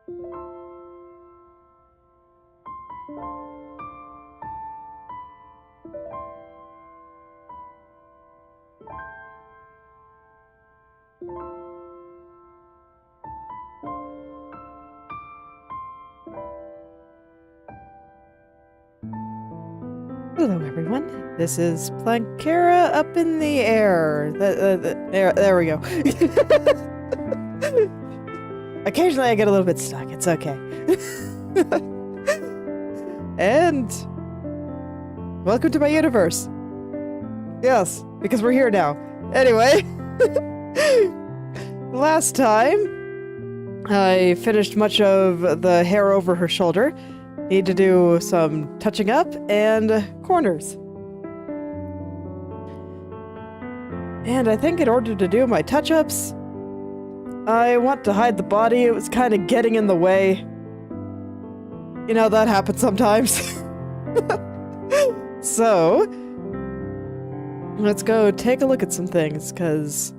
Hello, everyone. This is Plankera up in the air. There we go. Occasionally I get a little bit stuck. It's okay. And welcome to my universe. Yes, because we're here now. Anyway, last time I finished much of the hair over her shoulder. Need to do some touching up and corners. And I think in order to do my touch-ups, I want to hide the body. It was kind of getting in the way. You know, that happens sometimes. So, let's go take a look at some things, because,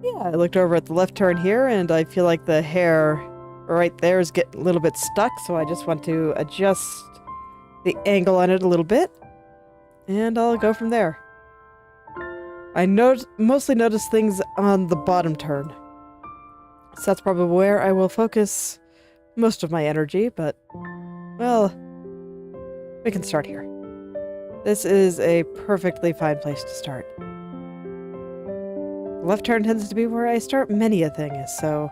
yeah, I looked over at the left turn here, and I feel like the hair right there is getting a little bit stuck, so I just want to adjust the angle on it a little bit, and I'll go from there. I mostly notice things on the bottom turn, so that's probably where I will focus most of my energy, but, well, we can start here. This is a perfectly fine place to start. Left turn tends to be where I start many a thing, so...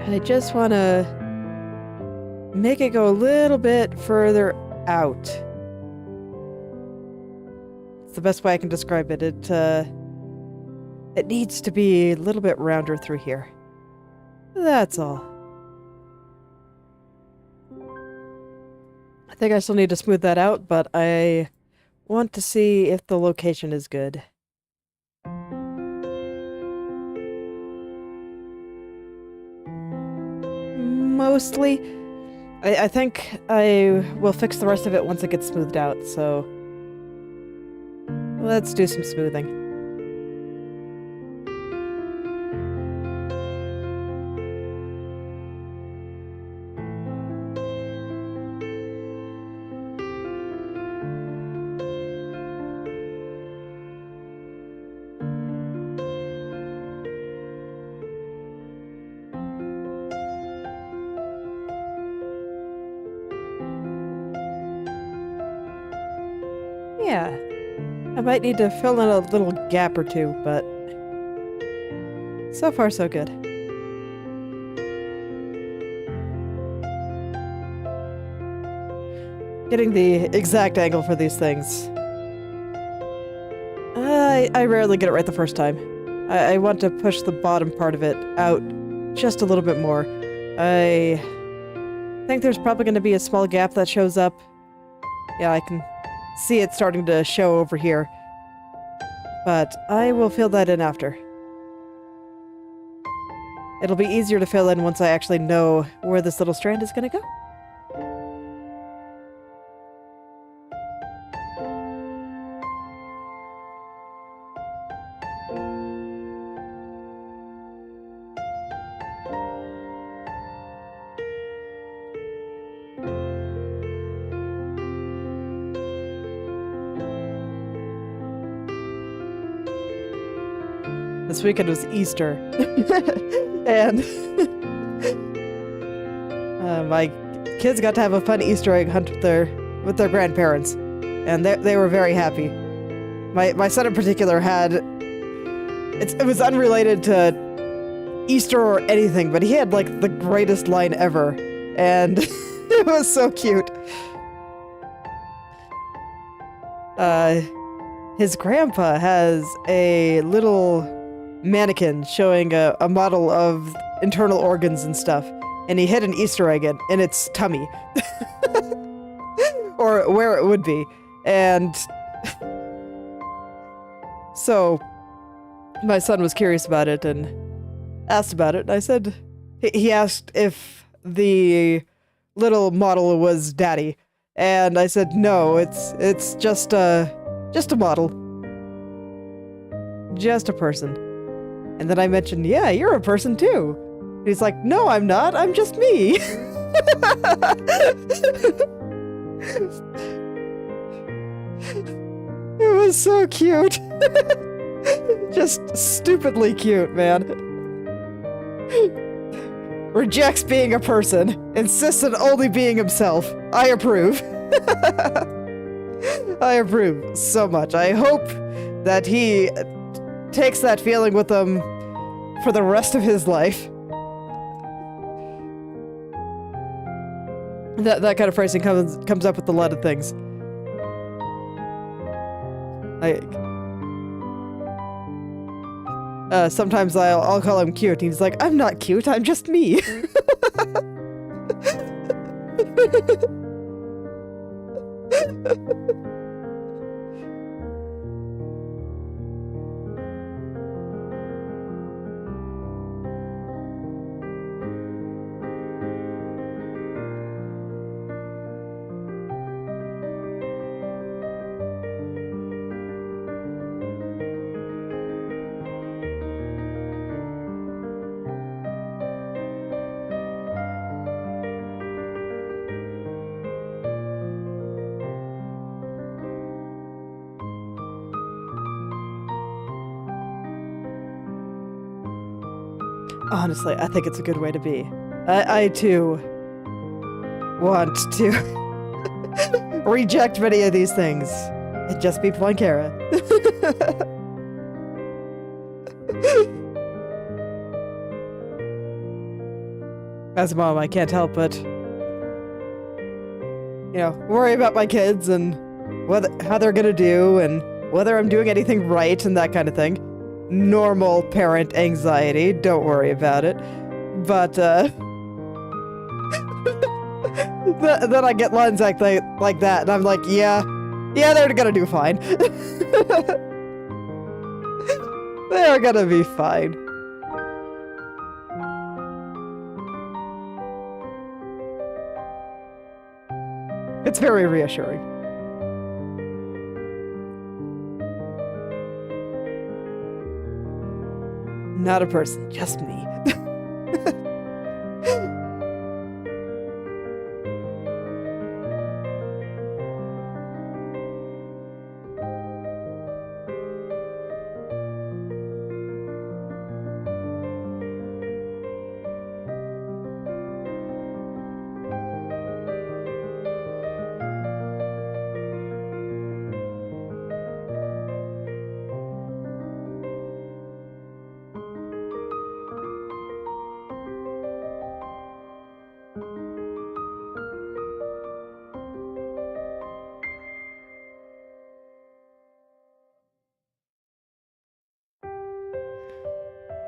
I just want to make it go a little bit further out. It's the best way I can describe it. It needs to be a little bit rounder through here. That's all. I think I still need to smooth that out, but I want to see if the location is good. Mostly. I think I will fix the rest of it once it gets smoothed out, so let's do some smoothing. Yeah, I might need to fill in a little gap or two, but so far so good. Getting the exact angle for these things. I rarely get it right the first time. I want to push the bottom part of it out just a little bit more. I think there's probably going to be a small gap that shows up. Yeah, I can see it starting to show over here, but I will fill that in after. It'll be easier to fill in once I actually know where this little strand is going to go. This weekend was Easter, and my kids got to have a fun Easter egg hunt with their grandparents, and they were very happy. My son in particular had it was unrelated to Easter or anything, but he had like the greatest line ever, and it was so cute. His grandpa has a little mannequin showing a model of internal organs and stuff, and he hid an Easter egg in its tummy. Or where it would be. And so my son was curious about it and asked about it, and I said, he asked if the little model was Daddy, and I said no. It's just a model, just a person. And then I mentioned, yeah, you're a person too. And he's like, no, I'm not. I'm just me. It was so cute. Just stupidly cute, man. Rejects being a person, insists on only being himself. I approve. I approve so much. I hope that he takes that feeling with him for the rest of his life. That kind of phrasing comes up with a lot of things. Sometimes I'll call him cute, and he's like, I'm not cute, I'm just me. Honestly, I think it's a good way to be. I too want to reject many of these things and just be Blankera. As a mom, I can't help but, worry about my kids and how they're gonna do and whether I'm doing anything right and that kind of thing. Normal parent anxiety, don't worry about it. But, then I get lines like that, and I'm like, yeah, they're gonna do fine. They're gonna be fine. It's very reassuring. Not a person, just me.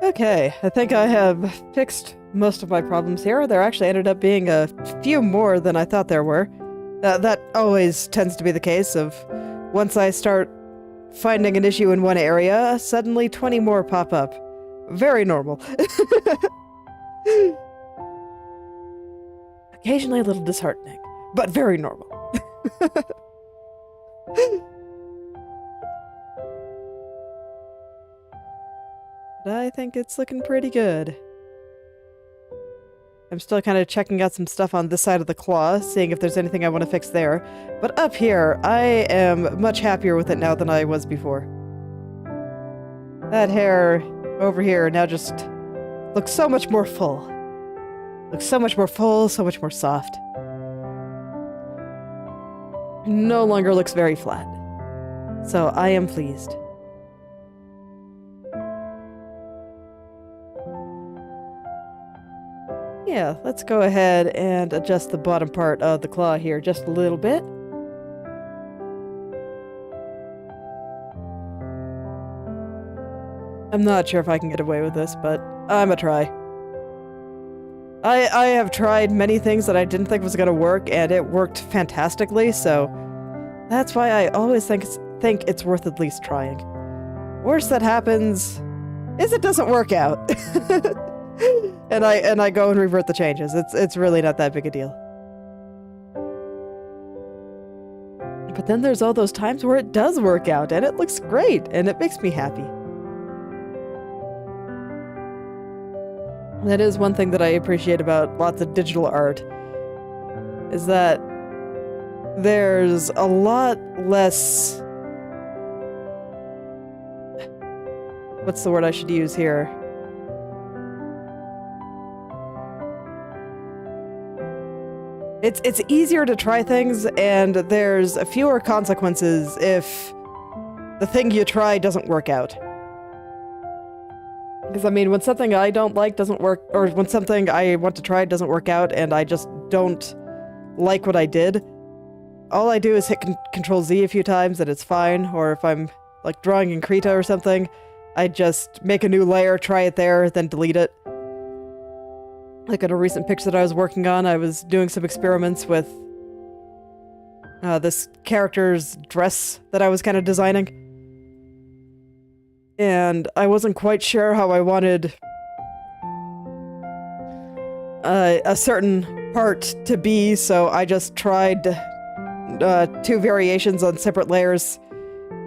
Okay, I think I have fixed most of my problems here. There actually ended up being a few more than I thought there were. That always tends to be the case of once I start finding an issue in one area, suddenly 20 more pop up. Very normal. Occasionally a little disheartening, but very normal. But I think it's looking pretty good. I'm still kind of checking out some stuff on this side of the claw, seeing if there's anything I want to fix there. But up here, I am much happier with it now than I was before. That hair over here now just looks so much more full. Looks so much more full, so much more soft. No longer looks very flat. So I am pleased. Yeah, let's go ahead and adjust the bottom part of the claw here just a little bit. I'm not sure if I can get away with this, but I'm gonna try. I have tried many things that I didn't think was gonna work, and it worked fantastically, so that's why I always think it's worth at least trying. Worst that happens is it doesn't work out. and I go and revert the changes. It's really not that big a deal. But then there's all those times where it does work out, and it looks great, and it makes me happy. That is one thing that I appreciate about lots of digital art, is that there's a lot less... What's the word I should use here? It's easier to try things, and there's fewer consequences if the thing you try doesn't work out. Because, I mean, when something I don't like doesn't work, or when something I want to try doesn't work out, and I just don't like what I did, all I do is hit Control Z a few times, and it's fine. Or if I'm, like, drawing in Krita or something, I just make a new layer, try it there, then delete it. Like in a recent picture that I was working on, I was doing some experiments with this character's dress that I was kind of designing. And I wasn't quite sure how I wanted a certain part to be, so I just tried 2 variations on separate layers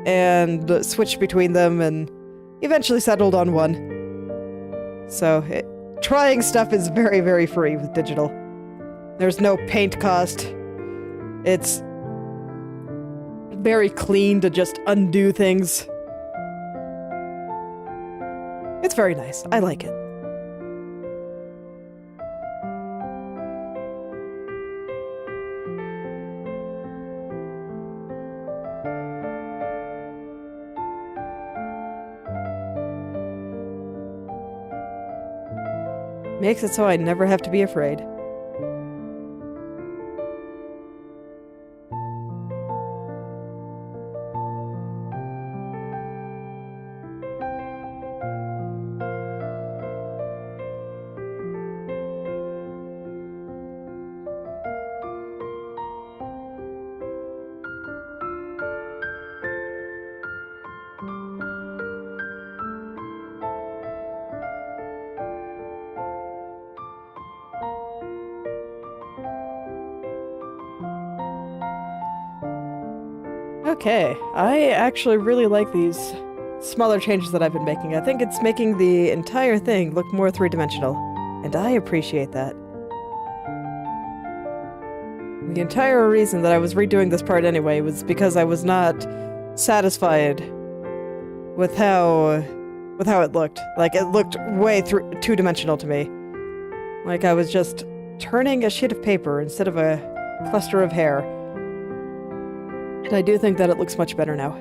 and switched between them and eventually settled on one. So trying stuff is very, very free with digital. There's no paint cost. It's very clean to just undo things. It's very nice. I like it. Makes it so I never have to be afraid. Okay, I actually really like these smaller changes that I've been making. I think it's making the entire thing look more three-dimensional, and I appreciate that. The entire reason that I was redoing this part anyway was because I was not satisfied with how it looked. Like, it looked way two-dimensional to me. Like I was just turning a sheet of paper instead of a cluster of hair. And I do think that it looks much better now.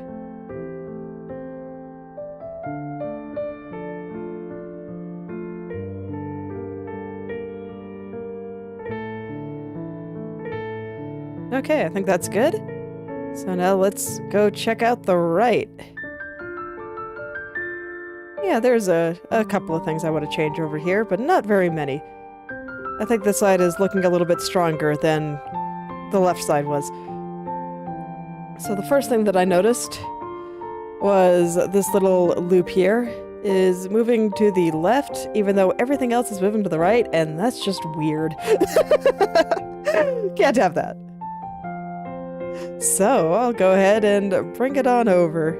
Okay, I think that's good. So now let's go check out the right. Yeah, there's a couple of things I want to change over here, but not very many. I think this side is looking a little bit stronger than the left side was. So the first thing that I noticed was this little loop here is moving to the left, even though everything else is moving to the right, and that's just weird. Can't have that. So I'll go ahead and bring it on over.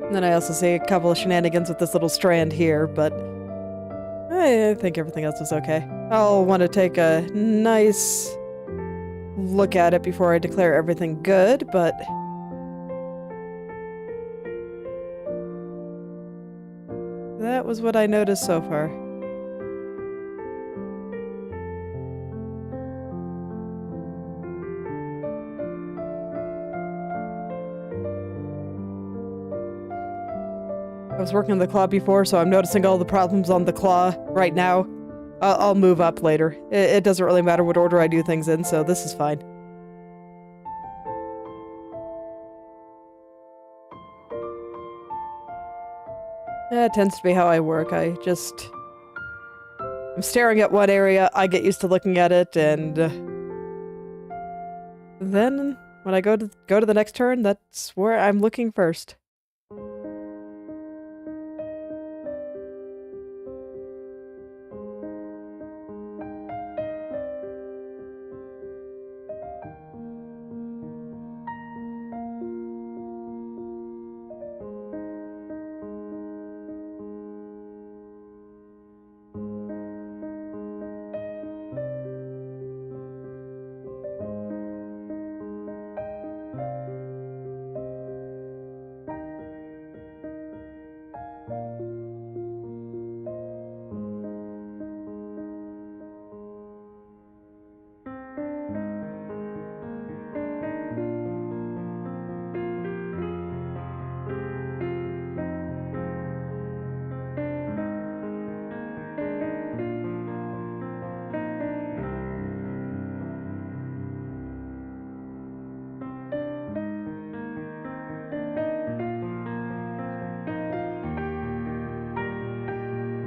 And then I also see a couple of shenanigans with this little strand here, but I think everything else is okay. I'll want to take a nice look at it before I declare everything good, but that was what I noticed so far. I was working on the claw before, so I'm noticing all the problems on the claw right now. I'll move up later. It doesn't really matter what order I do things in, so this is fine. That tends to be how I work. I'm staring at one area, I get used to looking at it, and then when I go to the next turn, that's where I'm looking first.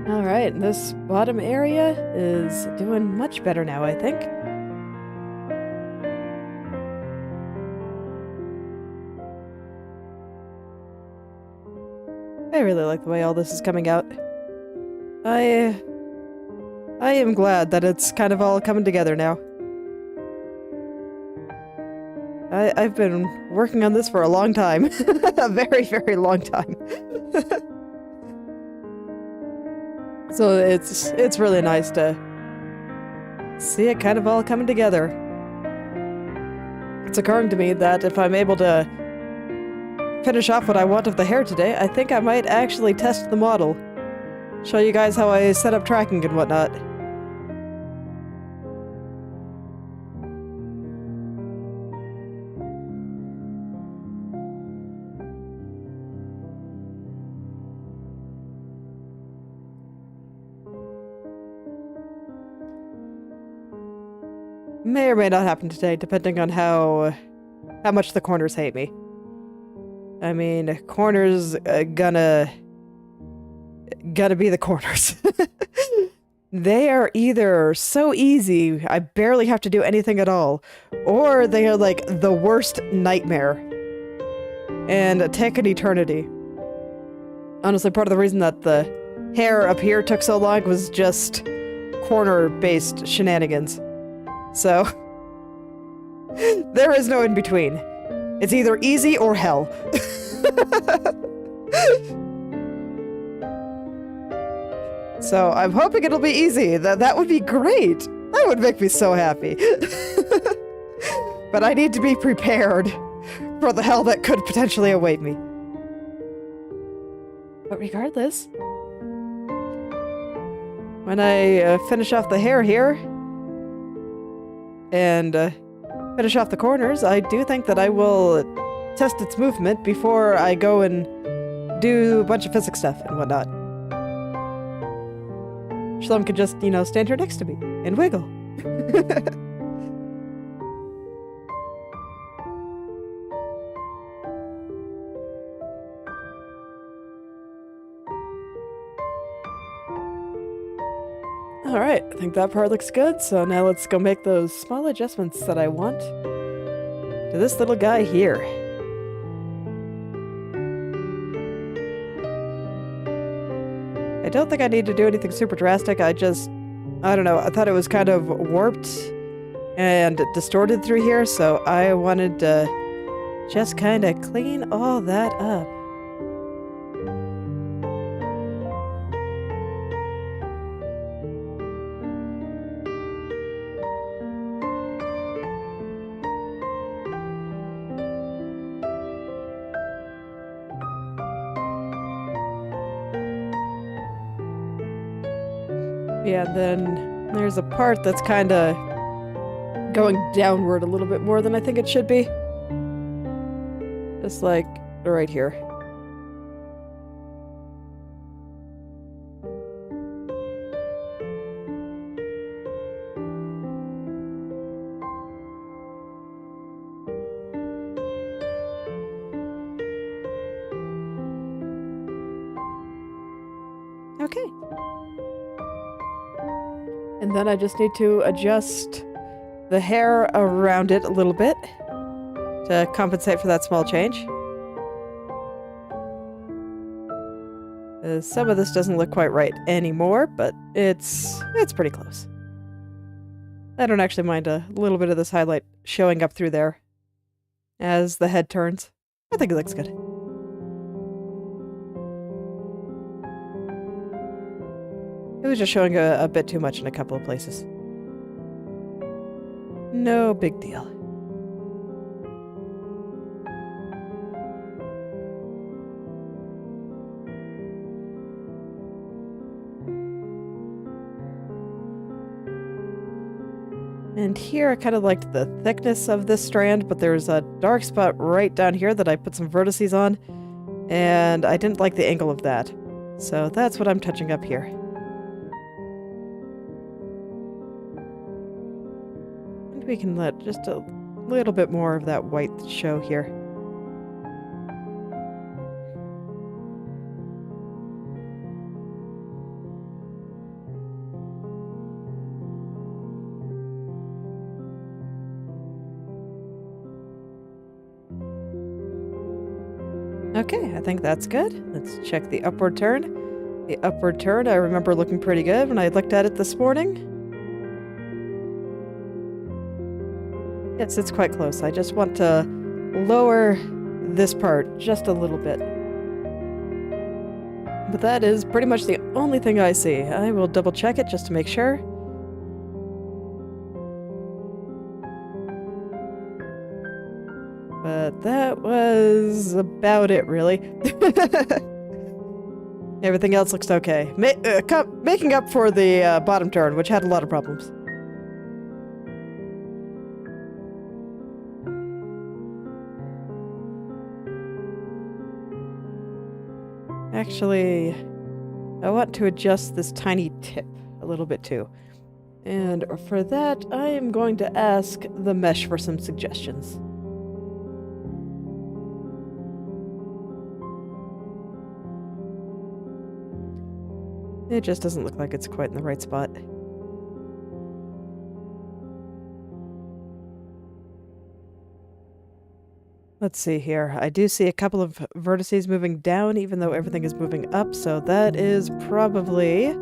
Alright, this bottom area is doing much better now, I think. I really like the way all this is coming out. I am glad that it's kind of all coming together now. I've been working on this for a long time. A very, very long time. So it's really nice to see it kind of all coming together. It's occurring to me that if I'm able to finish off what I want of the hair today, I think I might actually test the model. Show you guys how I set up tracking and whatnot. May or may not happen today, depending on how much the corners hate me. I mean, corners gonna be the corners. They are either so easy, I barely have to do anything at all, or they are like the worst nightmare and take an eternity. Honestly, part of the reason that the hair up here took so long was just corner-based shenanigans. So, there is no in between. It's either easy or hell. So, I'm hoping it'll be easy. That would be great. That would make me so happy. But I need to be prepared for the hell that could potentially await me. But regardless, when I finish off the hair here, and finish off the corners, I do think that I will test its movement before I go and do a bunch of physics stuff and whatnot. Shalom could just, stand here next to me and wiggle. Alright, I think that part looks good, so now let's go make those small adjustments that I want to this little guy here. I don't think I need to do anything super drastic, I don't know, I thought it was kind of warped and distorted through here, so I wanted to just kind of clean all that up. Yeah, then there's a part that's kind of going downward a little bit more than I think it should be. Just like right here. Okay. And then I just need to adjust the hair around it a little bit. to compensate for that small change. Some of this doesn't look quite right anymore, but it's pretty close. I don't actually mind a little bit of this highlight showing up through there as the head turns. I think it looks good. It was just showing a bit too much in a couple of places. No big deal. And here I kind of liked the thickness of this strand, but there's a dark spot right down here that I put some vertices on, and I didn't like the angle of that. So that's what I'm touching up here. And we can let just a little bit more of that white show here. Okay, I think that's good. Let's check the upward turn. The upward turn, I remember looking pretty good when I looked at it this morning. Yes, it's quite close. I just want to lower this part just a little bit. But that is pretty much the only thing I see. I will double check it just to make sure. But that was about it, really. Everything else looks okay. Making up for the bottom turn, which had a lot of problems. Actually, I want to adjust this tiny tip a little bit too. And for that, I am going to ask the mesh for some suggestions. It just doesn't look like it's quite in the right spot. Let's see here. I do see a couple of vertices moving down, even though everything is moving up, so that is probably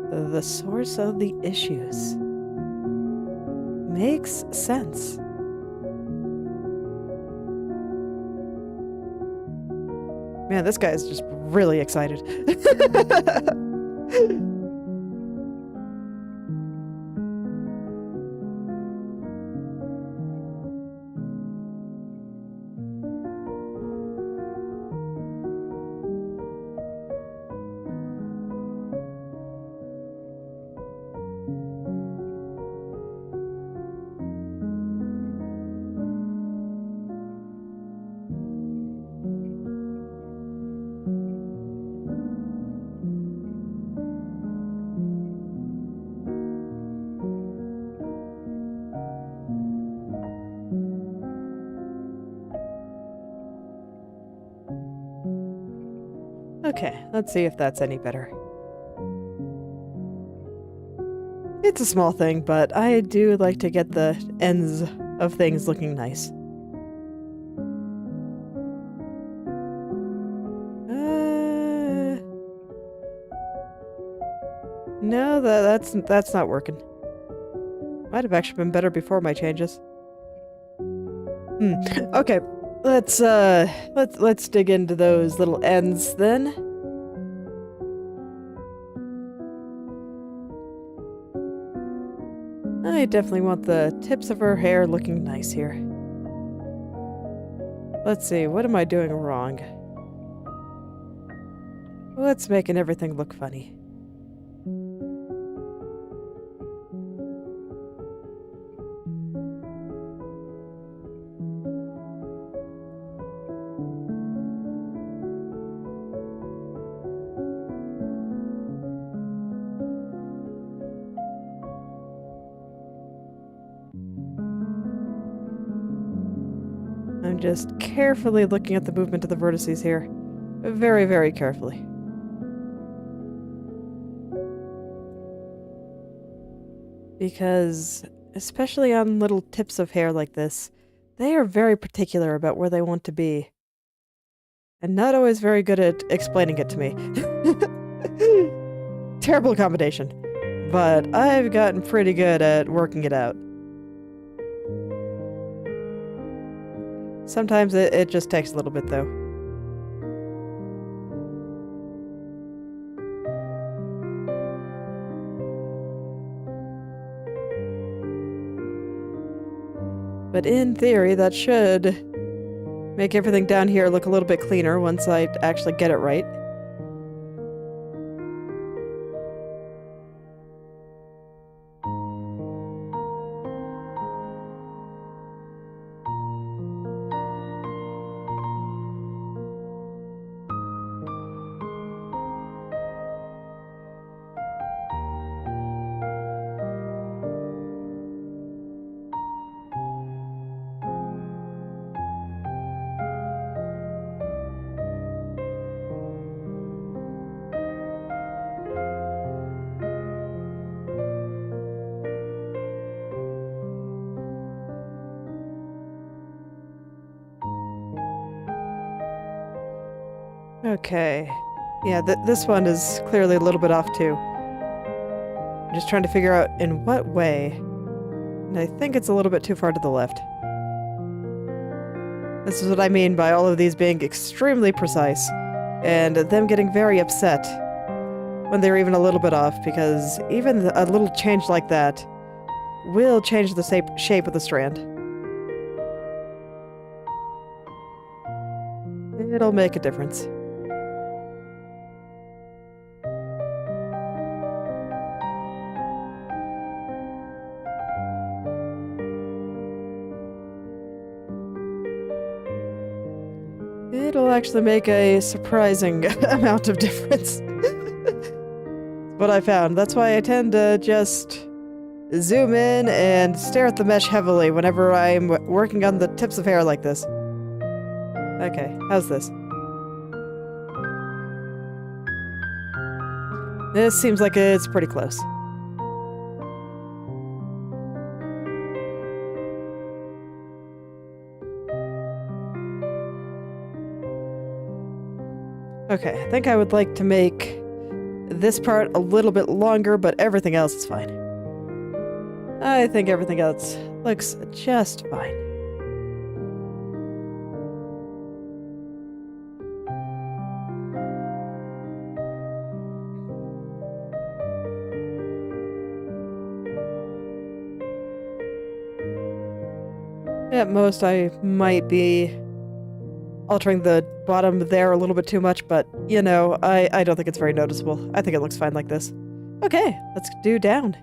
the source of the issues. Makes sense. Man, this guy is just really excited. Okay, let's see if that's any better. It's a small thing, but I do like to get the ends of things looking nice. No, that's not working. Might have actually been better before my changes. Okay. Let's dig into those little ends then. I definitely want the tips of her hair looking nice here. Let's see, what am I doing wrong? What's making everything look funny? I'm just carefully looking at the movement of the vertices here. Very, very carefully. Because, especially on little tips of hair like this, They are very particular about where they want to be. And not always very good at explaining it to me. Terrible combination. But I've gotten pretty good at working it out. Sometimes it just takes a little bit, though. But in theory, that should make everything down here look a little bit cleaner once I actually get it right. Okay. Yeah, this one is clearly a little bit off too. I'm just trying to figure out in what way. And I think it's a little bit too far to the left. This is what I mean by all of these being extremely precise, and them getting very upset when they're even a little bit off, because even a little change like that will change the shape of the strand. It'll make a difference. It'll actually make a surprising amount of difference. What I found. That's why I tend to just zoom in and stare at the mesh heavily whenever I'm working on the tips of hair like this. Okay, how's this? This seems like it's pretty close. Okay, I think I would like to make this part a little bit longer, but everything else is fine. I think everything else looks just fine. At most, I might be altering the bottom there a little bit too much, but, you know, I don't think it's very noticeable. I think it looks fine like this. Okay, let's do down.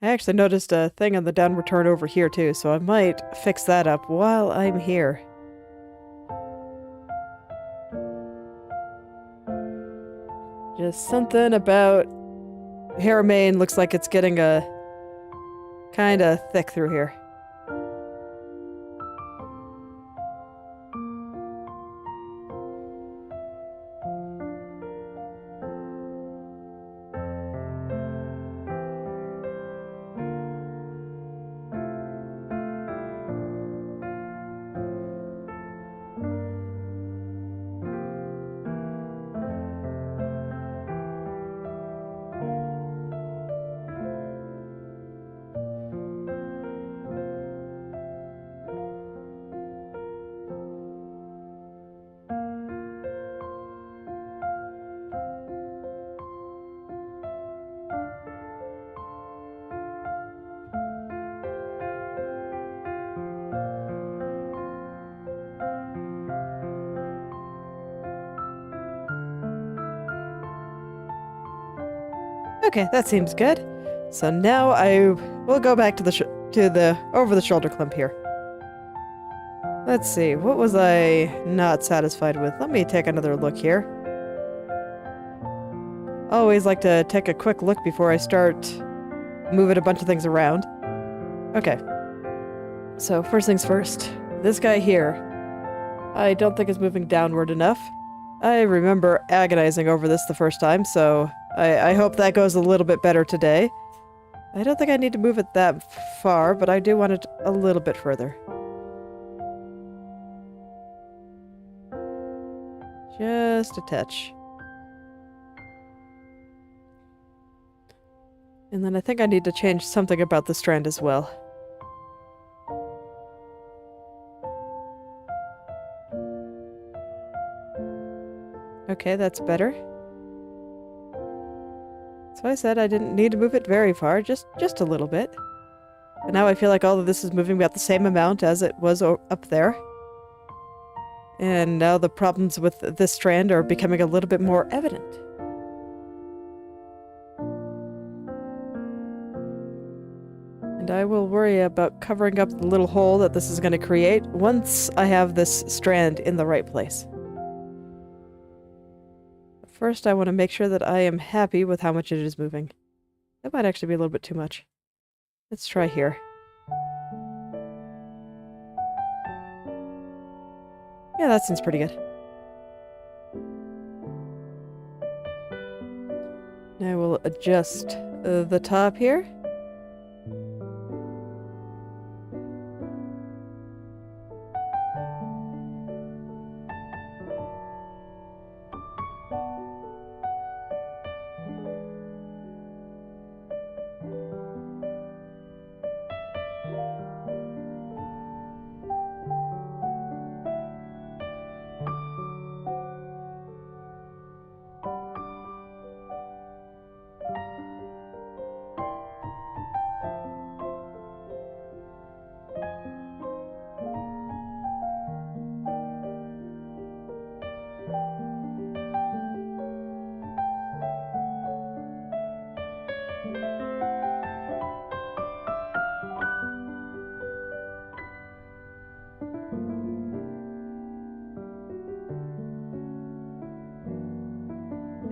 I actually noticed a thing on the downward turn over here too, so I might fix that up while I'm here. Just something about hair mane looks like it's getting a kinda thick through here. Okay, that seems good. So now I will go back to the over the shoulder clump here. Let's see, what was I not satisfied with? Let me take another look here. Always like to take a quick look before I start moving a bunch of things around. Okay. So first things first. This guy here, I don't think is moving downward enough. I remember agonizing over this the first time, so I hope that goes a little bit better today. I don't think I need to move it that far, but I do want it a little bit further. Just a touch. And then I think I need to change something about the strand as well. Okay, that's better. So I said I didn't need to move it very far, just a little bit. But now I feel like all of this is moving about the same amount as it was up there. And now the problems with this strand are becoming a little bit more evident. And I will worry about covering up the little hole that this is going to create once I have this strand in the right place. First, I want to make sure that I am happy with how much it is moving. That might actually be a little bit too much. Let's try here. Yeah, that seems pretty good. Now we'll adjust the top here.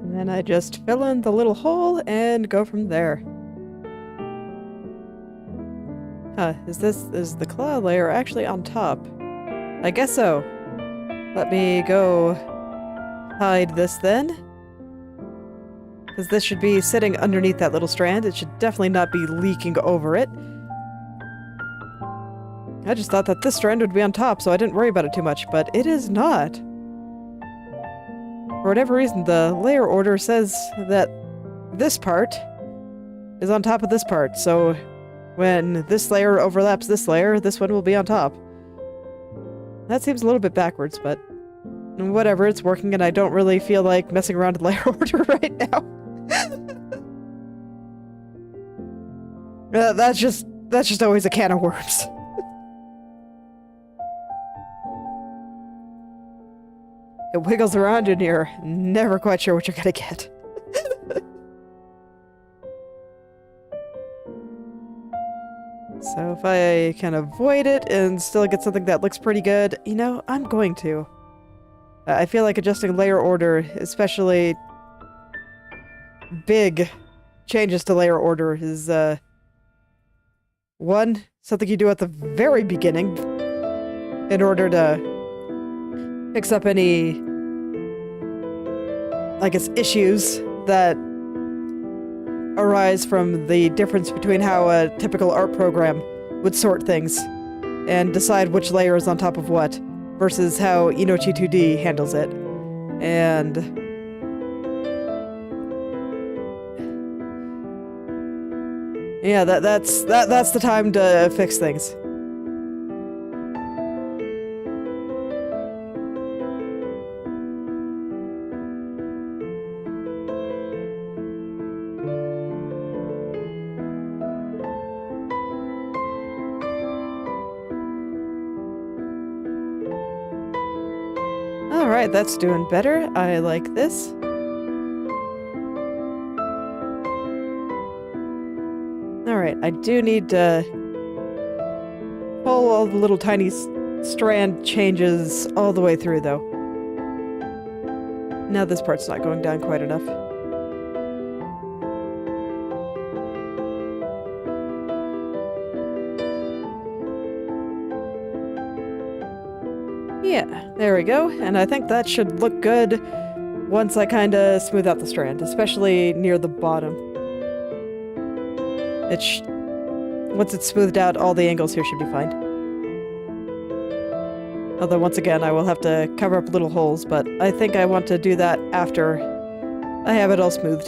And then I just fill in the little hole and go from there. Huh, is the cloud layer actually on top? I guess so. Let me go hide this then. Because this should be sitting underneath that little strand. It should definitely not be leaking over it. I just thought that this strand would be on top, so I didn't worry about it too much, but it is not. For whatever reason, the layer order says that this part is on top of this part, so when this layer overlaps this layer, this one will be on top. That seems a little bit backwards, but whatever, it's working and I don't really feel like messing around with layer order right now. That's just always a can of worms. It wiggles around and you're never quite sure what you're gonna get. So if I can avoid it and still get something that looks pretty good, you know, I'm going to. I feel like adjusting layer order, especially big changes to layer order, is one, something you do at the very beginning in order to fix up any, I guess, issues that arise from the difference between how a typical art program would sort things and decide which layer is on top of what versus how Inochi2D handles it. And yeah, that's the time to fix things. Alright, that's doing better. I like this. Alright, I do need to pull all the little tiny strand changes all the way through, though. Now this part's not going down quite enough. Yeah, there we go, and I think that should look good once I kind of smooth out the strand, especially near the bottom. Once it's smoothed out, all the angles here should be fine. Although once again, I will have to cover up little holes, but I think I want to do that after I have it all smoothed.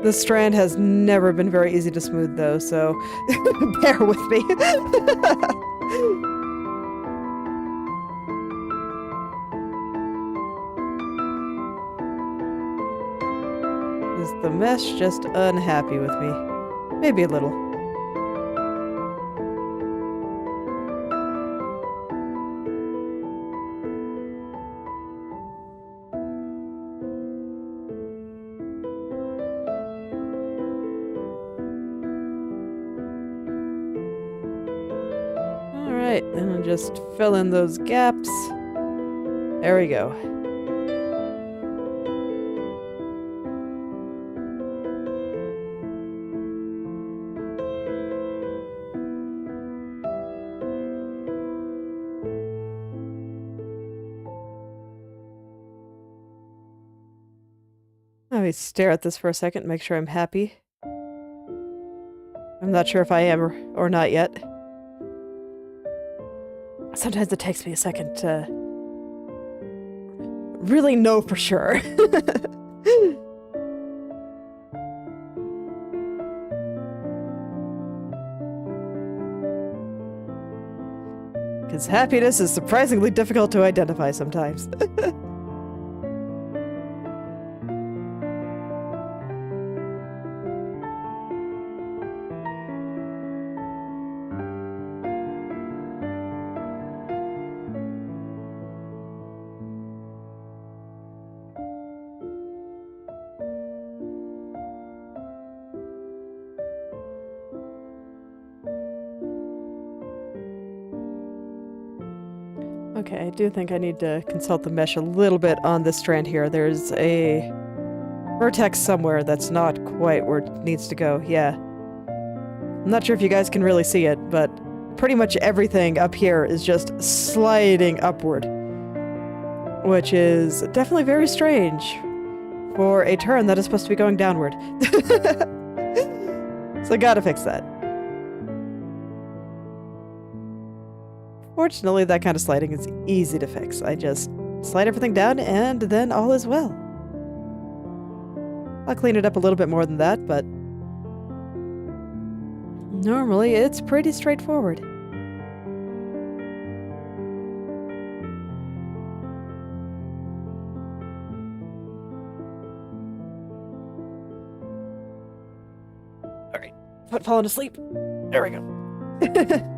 This strand has never been very easy to smooth though, so bear with me. Is the mesh just unhappy with me? Maybe a little. Alright, and I'll just fill in those gaps. There we go. Let me stare at this for a second, make sure I'm happy. I'm not sure if I am or not yet. Sometimes it takes me a second to really know for sure. Because happiness is surprisingly difficult to identify sometimes. Okay, I do think I need to consult the mesh a little bit on this strand here. There's a vertex somewhere that's not quite where it needs to go. Yeah. I'm not sure if you guys can really see it, but pretty much everything up here is just sliding upward. Which is definitely very strange for a turn that is supposed to be going downward. So I gotta fix that. Fortunately, that kind of sliding is easy to fix. I just slide everything down and then all is well. I'll clean it up a little bit more than that, but normally it's pretty straightforward. Alright, foot falling asleep. There we go.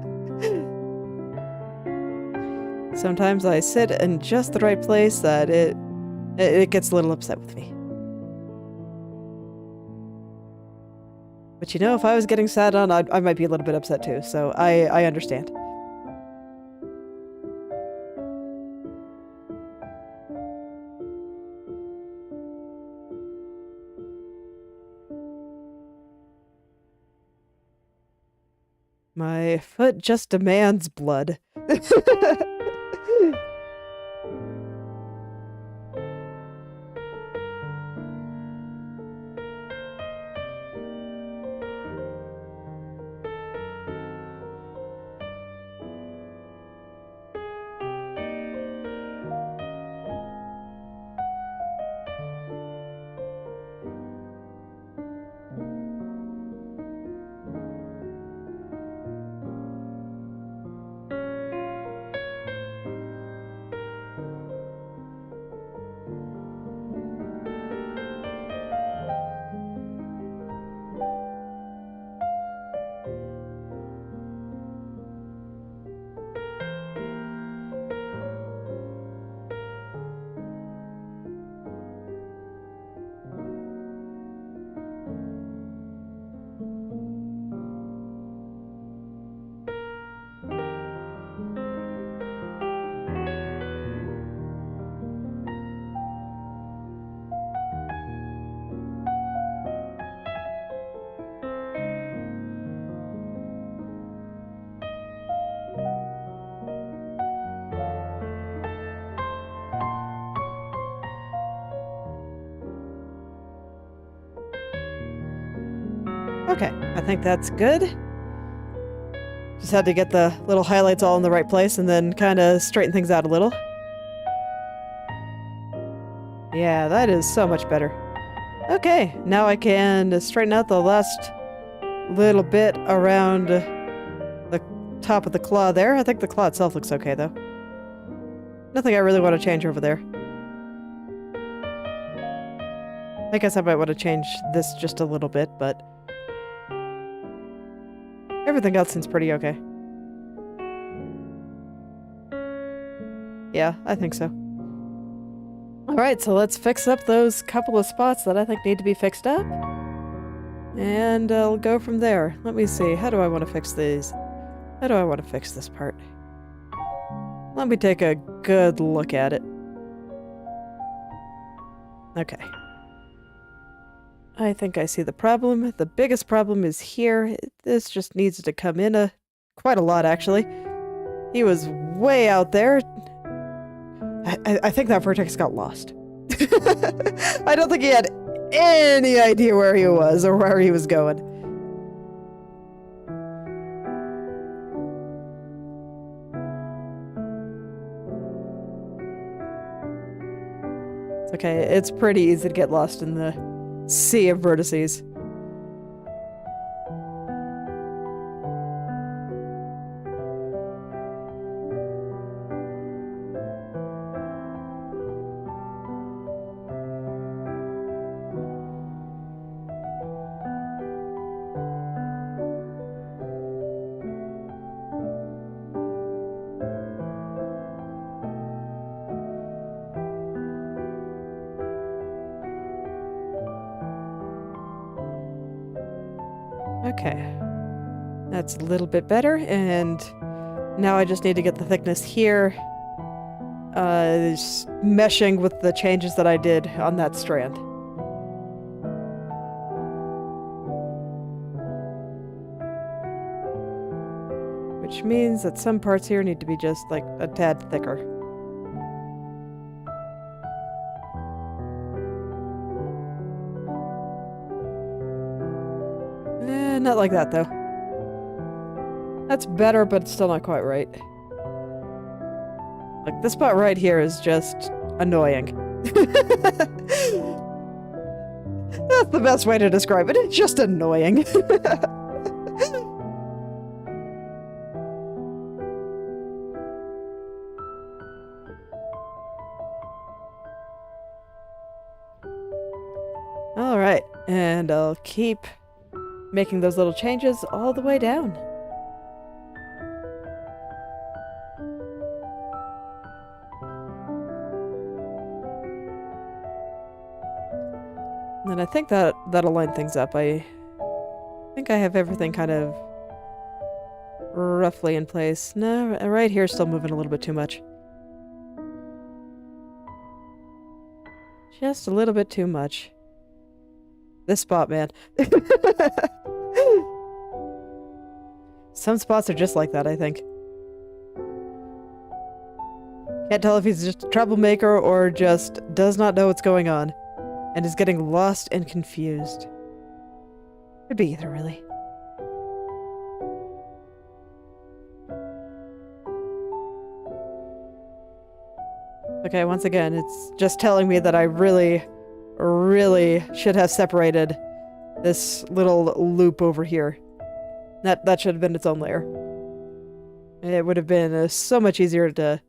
Sometimes I sit in just the right place that it gets a little upset with me. But you know, if I was getting sat on, I might be a little bit upset too, so I understand. My foot just demands blood. Okay, I think that's good. Just had to get the little highlights all in the right place and then kind of straighten things out a little. Yeah, that is so much better. Okay, now I can straighten out the last little bit around the top of the claw there. I think the claw itself looks okay, though. Nothing I really want to change over there. I guess I might want to change this just a little bit, but everything else seems pretty okay. Yeah, I think so. Alright, so let's fix up those couple of spots that I think need to be fixed up. And I'll go from there. Let me see, how do I want to fix these? How do I want to fix this part? Let me take a good look at it. Okay. I think I see the problem. The biggest problem is here. This just needs to come in quite a lot, actually. He was way out there. I think that vertex got lost. I don't think he had any idea where he was or where he was going. It's okay. It's pretty easy to get lost in the sea of vertices. Okay, that's a little bit better, and now I just need to get the thickness here, meshing with the changes that I did on that strand. Which means that some parts here need to be just like a tad thicker. Not like that, though. That's better, but it's still not quite right. Like, this spot right here is just annoying. That's the best way to describe it. It's just annoying. Alright, and I'll keep making those little changes all the way down. And I think that'll line things up. I think I have everything kind of roughly in place. No, right here is still moving a little bit too much. Just a little bit too much. This spot, man. Some spots are just like that, I think. Can't tell if he's just a troublemaker or just does not know what's going on and is getting lost and confused. Could be either, really. Okay, once again, it's just telling me that I really should have separated this little loop over here. That should have been its own layer. It would have been so much easier to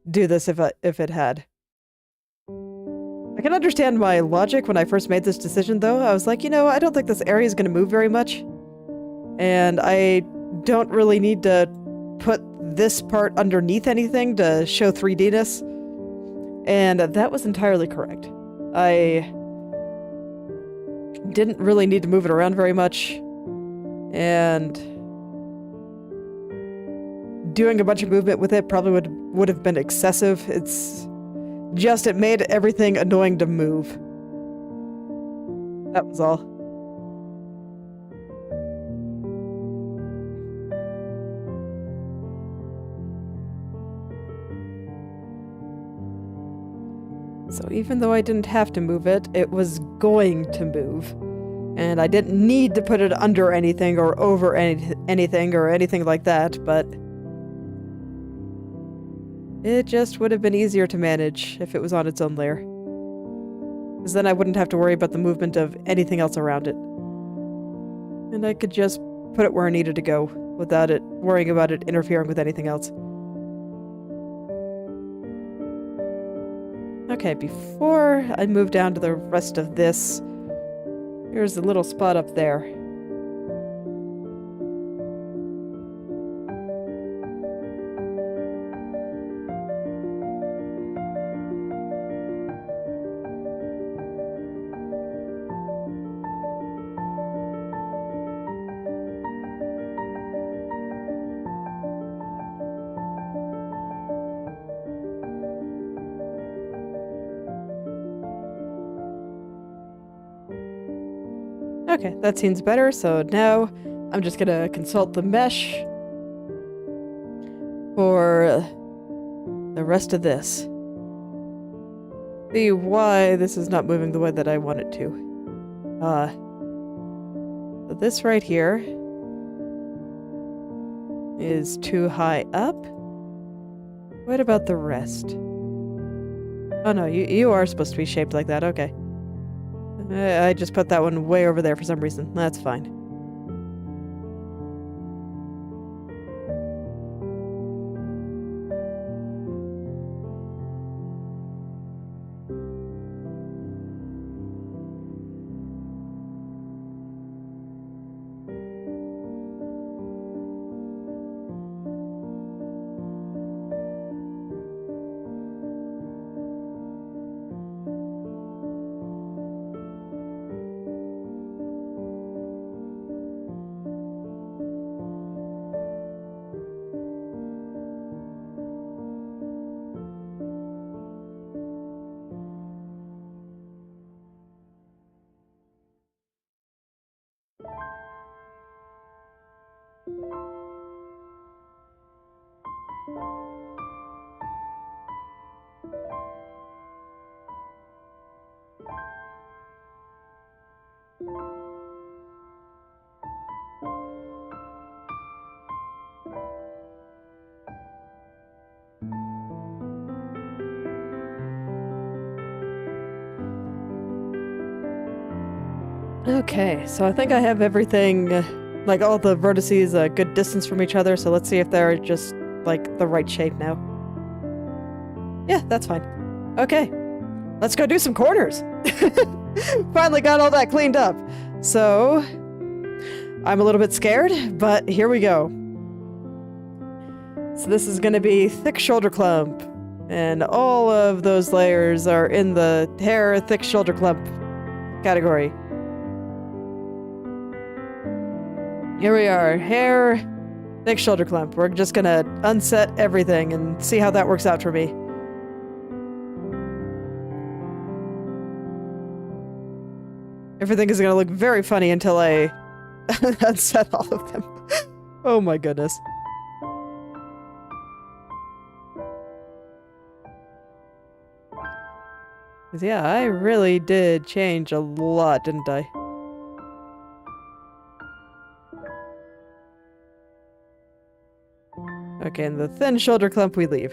do this if it had. I can understand my logic when I first made this decision, though. I was like, you know, I don't think this area is going to move very much. And I don't really need to put this part underneath anything to show 3D-ness. And that was entirely correct. I didn't really need to move it around very much. And doing a bunch of movement with it probably would have been excessive. It made everything annoying to move. That was all. So even though I didn't have to move it, it was going to move. And I didn't need to put it under anything or over anything or anything like that, but it just would have been easier to manage if it was on its own layer. Because then I wouldn't have to worry about the movement of anything else around it. And I could just put it where I needed to go without it worrying about it interfering with anything else. Okay, before I move down to the rest of this, here's a little spot up there. Okay, that seems better, so now I'm just gonna consult the mesh for the rest of this. See why this is not moving the way that I want it to. So this right here is too high up. What about the rest? Oh no, you are supposed to be shaped like that, okay. I just put that one way over there for some reason. That's fine. Okay, so I think I have everything, like all the vertices a good distance from each other, so let's see if they're just, like, the right shape now. Yeah, that's fine. Okay, let's go do some corners! Finally got all that cleaned up. So, I'm a little bit scared, but here we go. So this is gonna be thick shoulder clump, and all of those layers are in the hair thick shoulder clump category. Here we are, hair, thick shoulder clump. We're just gonna unset everything and see how that works out for me. Everything is gonna look very funny until I unset all of them. Oh my goodness. 'Cause yeah, I really did change a lot, didn't I? Okay, and the thin shoulder clump we leave.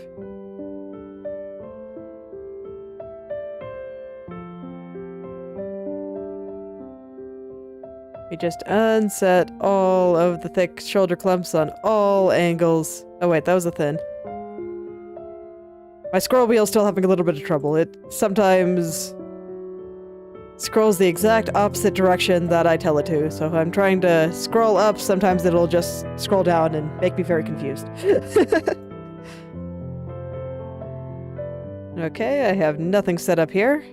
We just unset all of the thick shoulder clumps on all angles. Oh wait, that was a thin. My scroll wheel's still having a little bit of trouble. It sometimes scrolls the exact opposite direction that I tell it to. So if I'm trying to scroll up, sometimes it'll just scroll down and make me very confused. Okay, I have nothing set up here.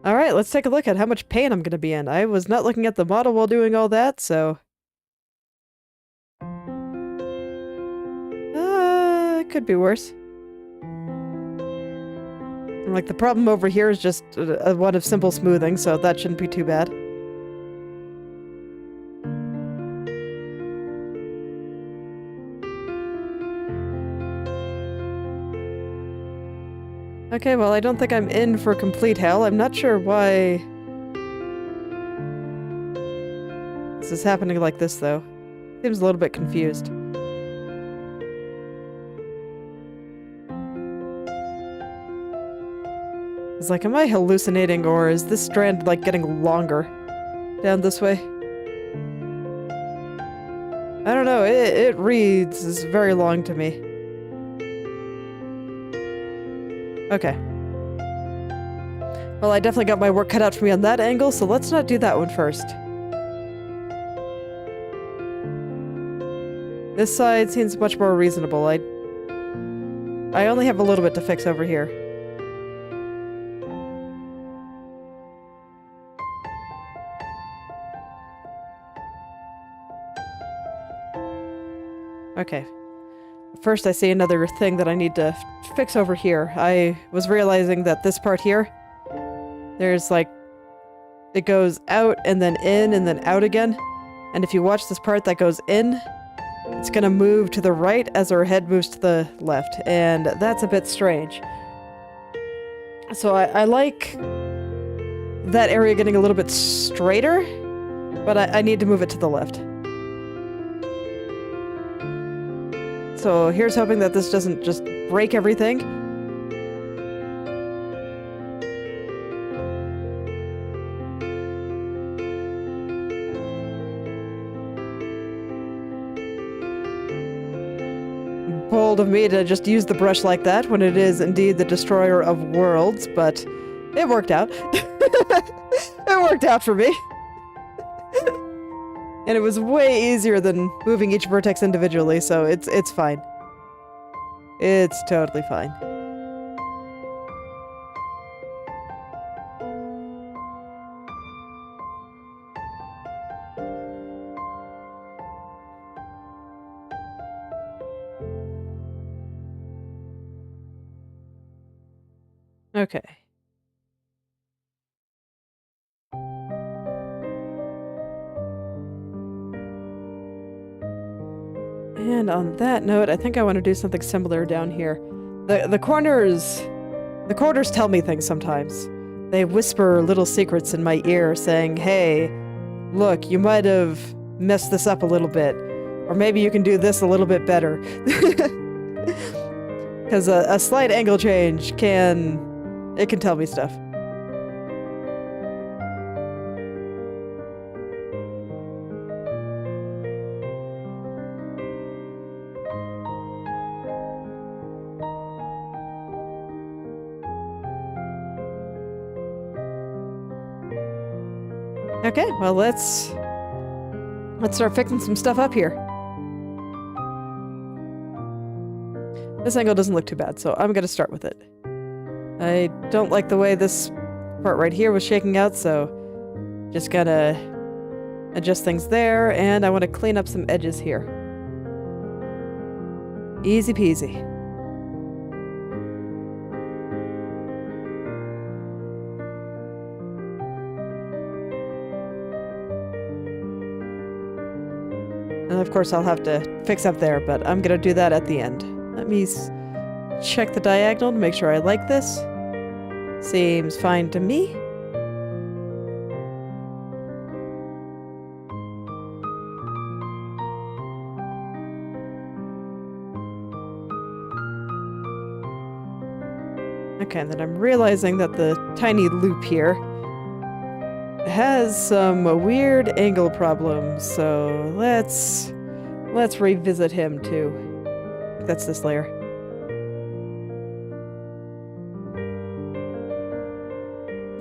Alright, let's take a look at how much pain I'm gonna be in. I was not looking at the model while doing all that, so... it could be worse. Like, the problem over here is just one of simple smoothing, so that shouldn't be too bad. Okay, well, I don't think I'm in for complete hell. I'm not sure why this is happening like this, though. Seems a little bit confused. It's like, am I hallucinating, or is this strand, like, getting longer down this way? I don't know, it reads as very long to me. Okay. Well, I definitely got my work cut out for me on that angle, so let's not do that one first. This side seems much more reasonable. I only have a little bit to fix over here. Okay. First, I see another thing that I need to fix over here. I was realizing that this part here, there's like, it goes out and then in and then out again. And if you watch this part that goes in, it's gonna move to the right as our head moves to the left. And that's a bit strange. So I like that area getting a little bit straighter, but I need to move it to the left. So here's hoping that this doesn't just break everything. Bold of me to just use the brush like that when it is indeed the destroyer of worlds, but it worked out. It worked out for me. And it was way easier than moving each vertex individually, so it's fine. It's totally fine. Okay. And on that note, I think I want to do something similar down here. The corners tell me things sometimes. They whisper little secrets in my ear saying, hey, look, you might have messed this up a little bit. Or maybe you can do this a little bit better. Because a slight angle change can tell me stuff. Okay, well let's start fixing some stuff up here. This angle doesn't look too bad, so I'm gonna start with it. I don't like the way this part right here was shaking out, so just gotta adjust things there, and I want to clean up some edges here. Easy peasy. And of course I'll have to fix up there, but I'm gonna do that at the end. Let me check the diagonal to make sure I like this. Seems fine to me. Okay, and then I'm realizing that the tiny loop here has some weird angle problems, so let's revisit him too. That's this layer.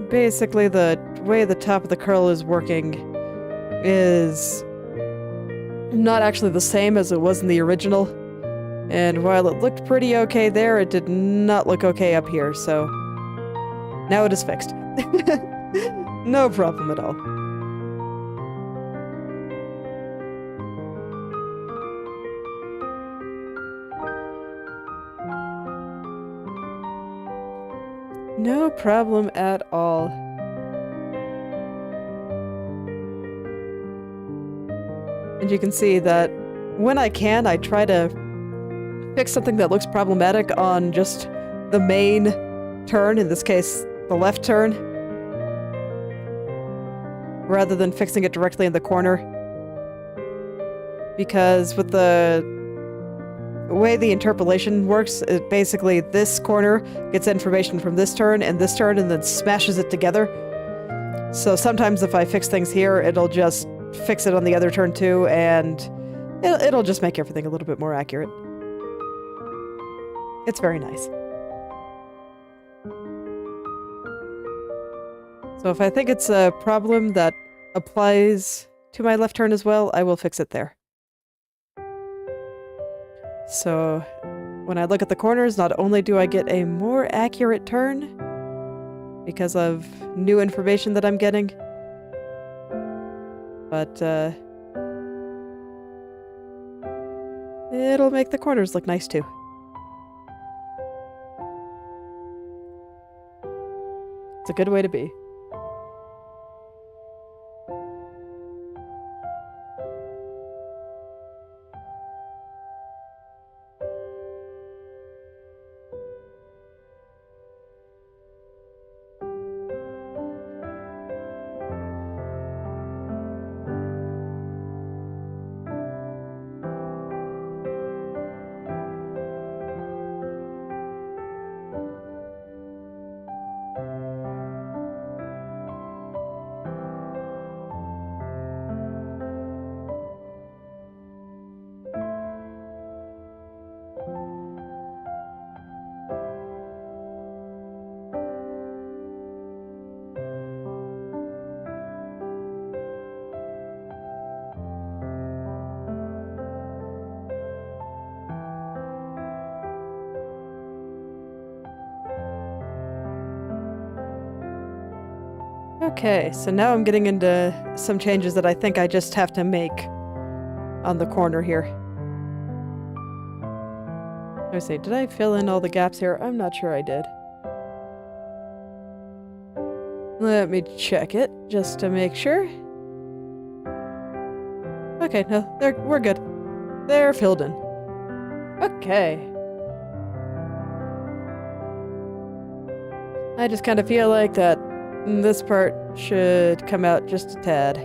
Basically, the way the top of the curl is working is not actually the same as it was in the original. And while it looked pretty okay there, it did not look okay up here, so now it is fixed. No problem at all. No problem at all. And you can see that when I can, I try to fix something that looks problematic on just the main turn, in this case, the left turn, rather than fixing it directly in the corner. Because with the way the interpolation works, it basically this corner gets information from this turn and then smashes it together. So sometimes if I fix things here, it'll just fix it on the other turn too, and it'll just make everything a little bit more accurate. It's very nice. So if I think it's a problem that applies to my left turn as well, I will fix it there. So when I look at the corners, not only do I get a more accurate turn because of new information that I'm getting, but it'll make the corners look nice too. It's a good way to be. Okay, so now I'm getting into some changes that I think I just have to make on the corner here. Let me see, did I fill in all the gaps here? I'm not sure I did. Let me check it, just to make sure. Okay, no, we're good. They're filled in. Okay. I just kind of feel like that this part should come out just a tad.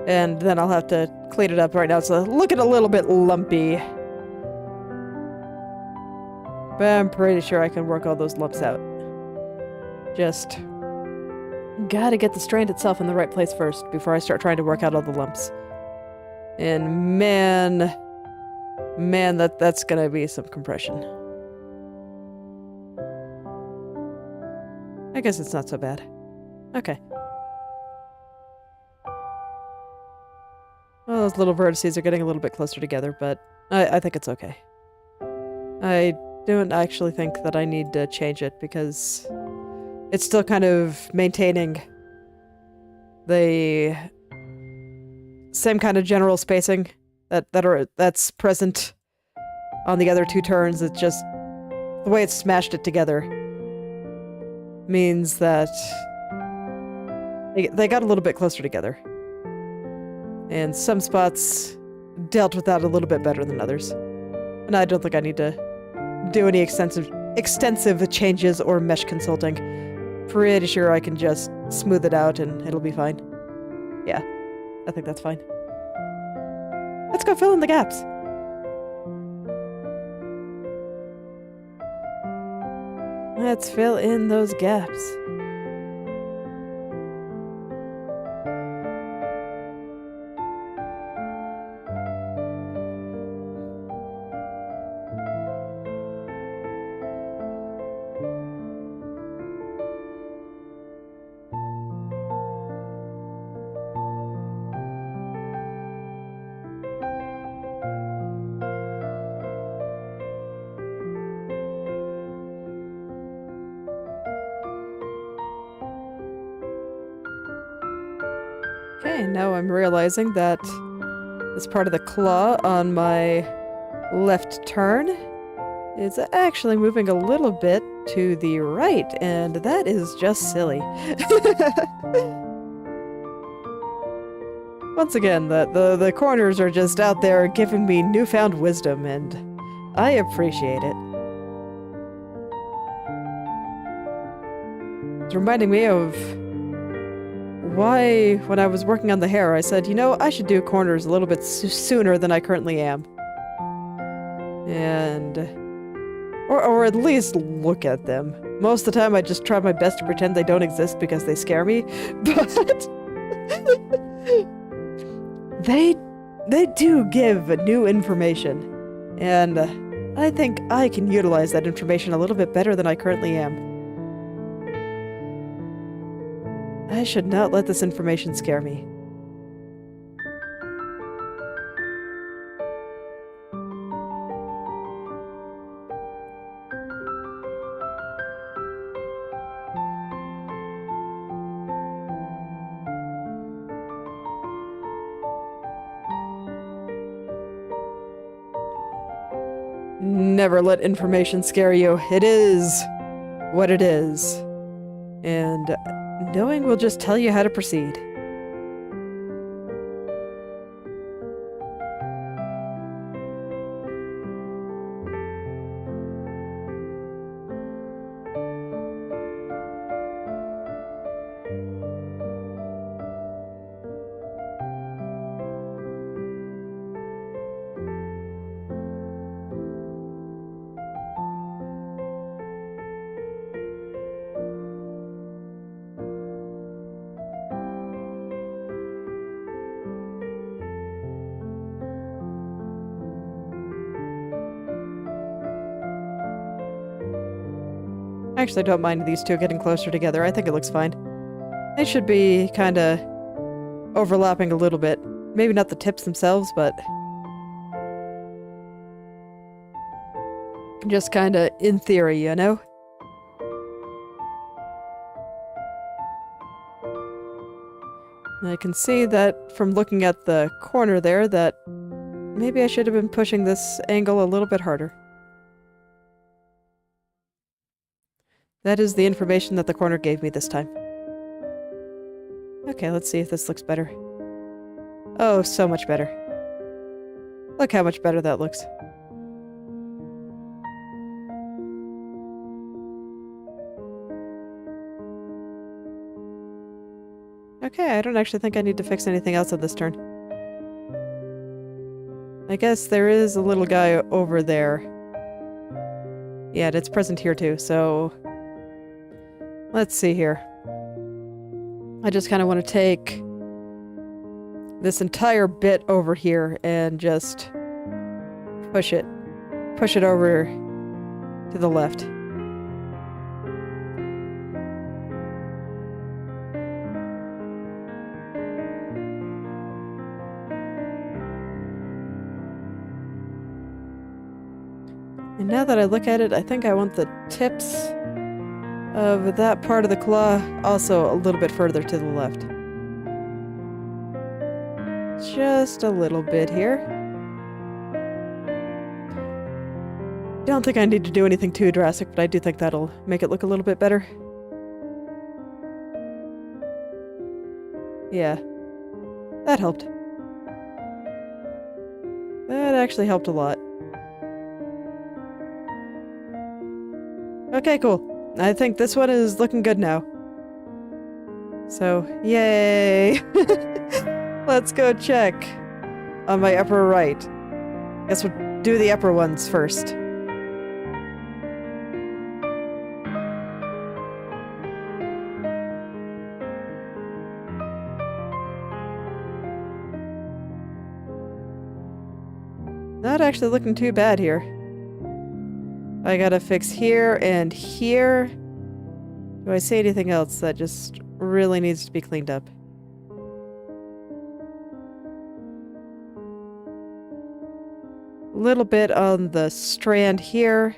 And then I'll have to clean it up. Right now it's looking a little bit lumpy. But I'm pretty sure I can work all those lumps out. Just gotta get the strand itself in the right place first before I start trying to work out all the lumps. And man, that's gonna be some compression. I guess it's not so bad. Okay. Well, those little vertices are getting a little bit closer together, but I think it's okay. I don't actually think that I need to change it because it's still kind of maintaining the same kind of general spacing that's present on the other two turns. It's just the way it's smashed it together means that they got a little bit closer together. And some spots dealt with that a little bit better than others. And I don't think I need to do any extensive changes or mesh consulting. Pretty sure I can just smooth it out and it'll be fine. Yeah, I think that's fine. Let's go fill in the gaps. Let's fill in those gaps. Okay, now I'm realizing that this part of the claw on my left turn is actually moving a little bit to the right, and that is just silly. Once again, the corners are just out there giving me newfound wisdom, and I appreciate it. reminding me of why, when I was working on the hair, I said, you know, I should do corners a little bit sooner than I currently am. And... Or at least look at them. Most of the time I just try my best to pretend they don't exist because they scare me, but... They do give new information. And I think I can utilize that information a little bit better than I currently am. I should not let this information scare me. Never let information scare you. It is what it is. And knowing will just tell you how to proceed. I actually don't mind these two getting closer together. I think it looks fine. They should be kinda overlapping a little bit. Maybe not the tips themselves, but just kinda in theory, you know? And I can see that from looking at the corner there that maybe I should have been pushing this angle a little bit harder. That is the information that the corner gave me this time. Okay, let's see if this looks better. Oh, so much better. Look how much better that looks. Okay, I don't actually think I need to fix anything else on this turn. I guess there is a little guy over there. Yeah, and it's present here too, so... Let's see here. I just kind of want to take this entire bit over here and just push it over to the left. And now that I look at it, I think I want the tips of that part of the claw also a little bit further to the left. Just a little bit here. Don't think I need to do anything too drastic, but I do think that'll make it look a little bit better. Yeah. That helped. That actually helped a lot. Okay, cool. I think this one is looking good now. So, yay! Let's go check on my upper right. Guess we'll do the upper ones first. Not actually looking too bad here. I gotta fix here and here. Do I see anything else that just really needs to be cleaned up? A little bit on the strand here.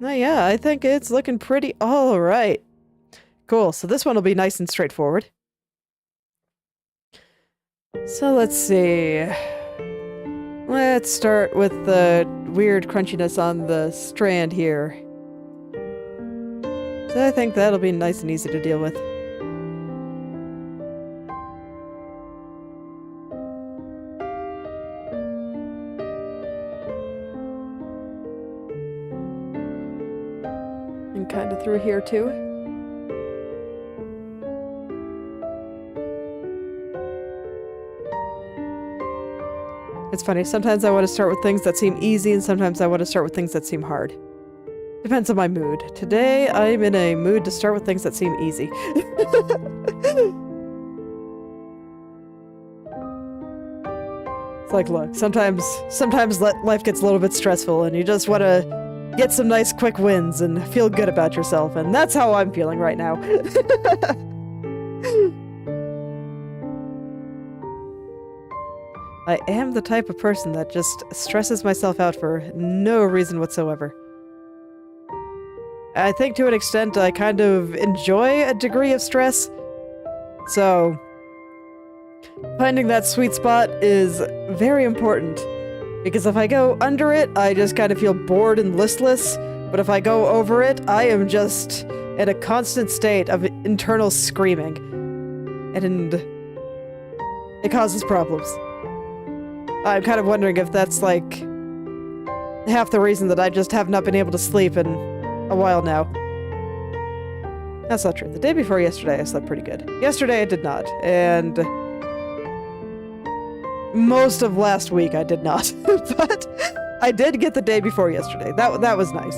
Oh yeah, I think it's looking pretty alright. Cool, so this one will be nice and straightforward. So let's see. Let's start with the weird crunchiness on the strand here. So I think that'll be nice and easy to deal with. kind of through here too. It's funny, sometimes I want to start with things that seem easy, and sometimes I want to start with things that seem hard. Depends on my mood. Today, I'm in a mood to start with things that seem easy. It's like, look, sometimes life gets a little bit stressful, and you just want to get some nice quick wins and feel good about yourself, and that's how I'm feeling right now. I am the type of person that just stresses myself out for no reason whatsoever. I think to an extent I kind of enjoy a degree of stress, so finding that sweet spot is very important, because if I go under it, I just kind of feel bored and listless, but if I go over it, I am just in a constant state of internal screaming, and it causes problems. I'm kind of wondering if that's like half the reason that I just have not been able to sleep in a while now. That's not true. The day before yesterday, I slept pretty good. Yesterday, I did not. And most of last week, I did not. But I did get the day before yesterday. That was nice.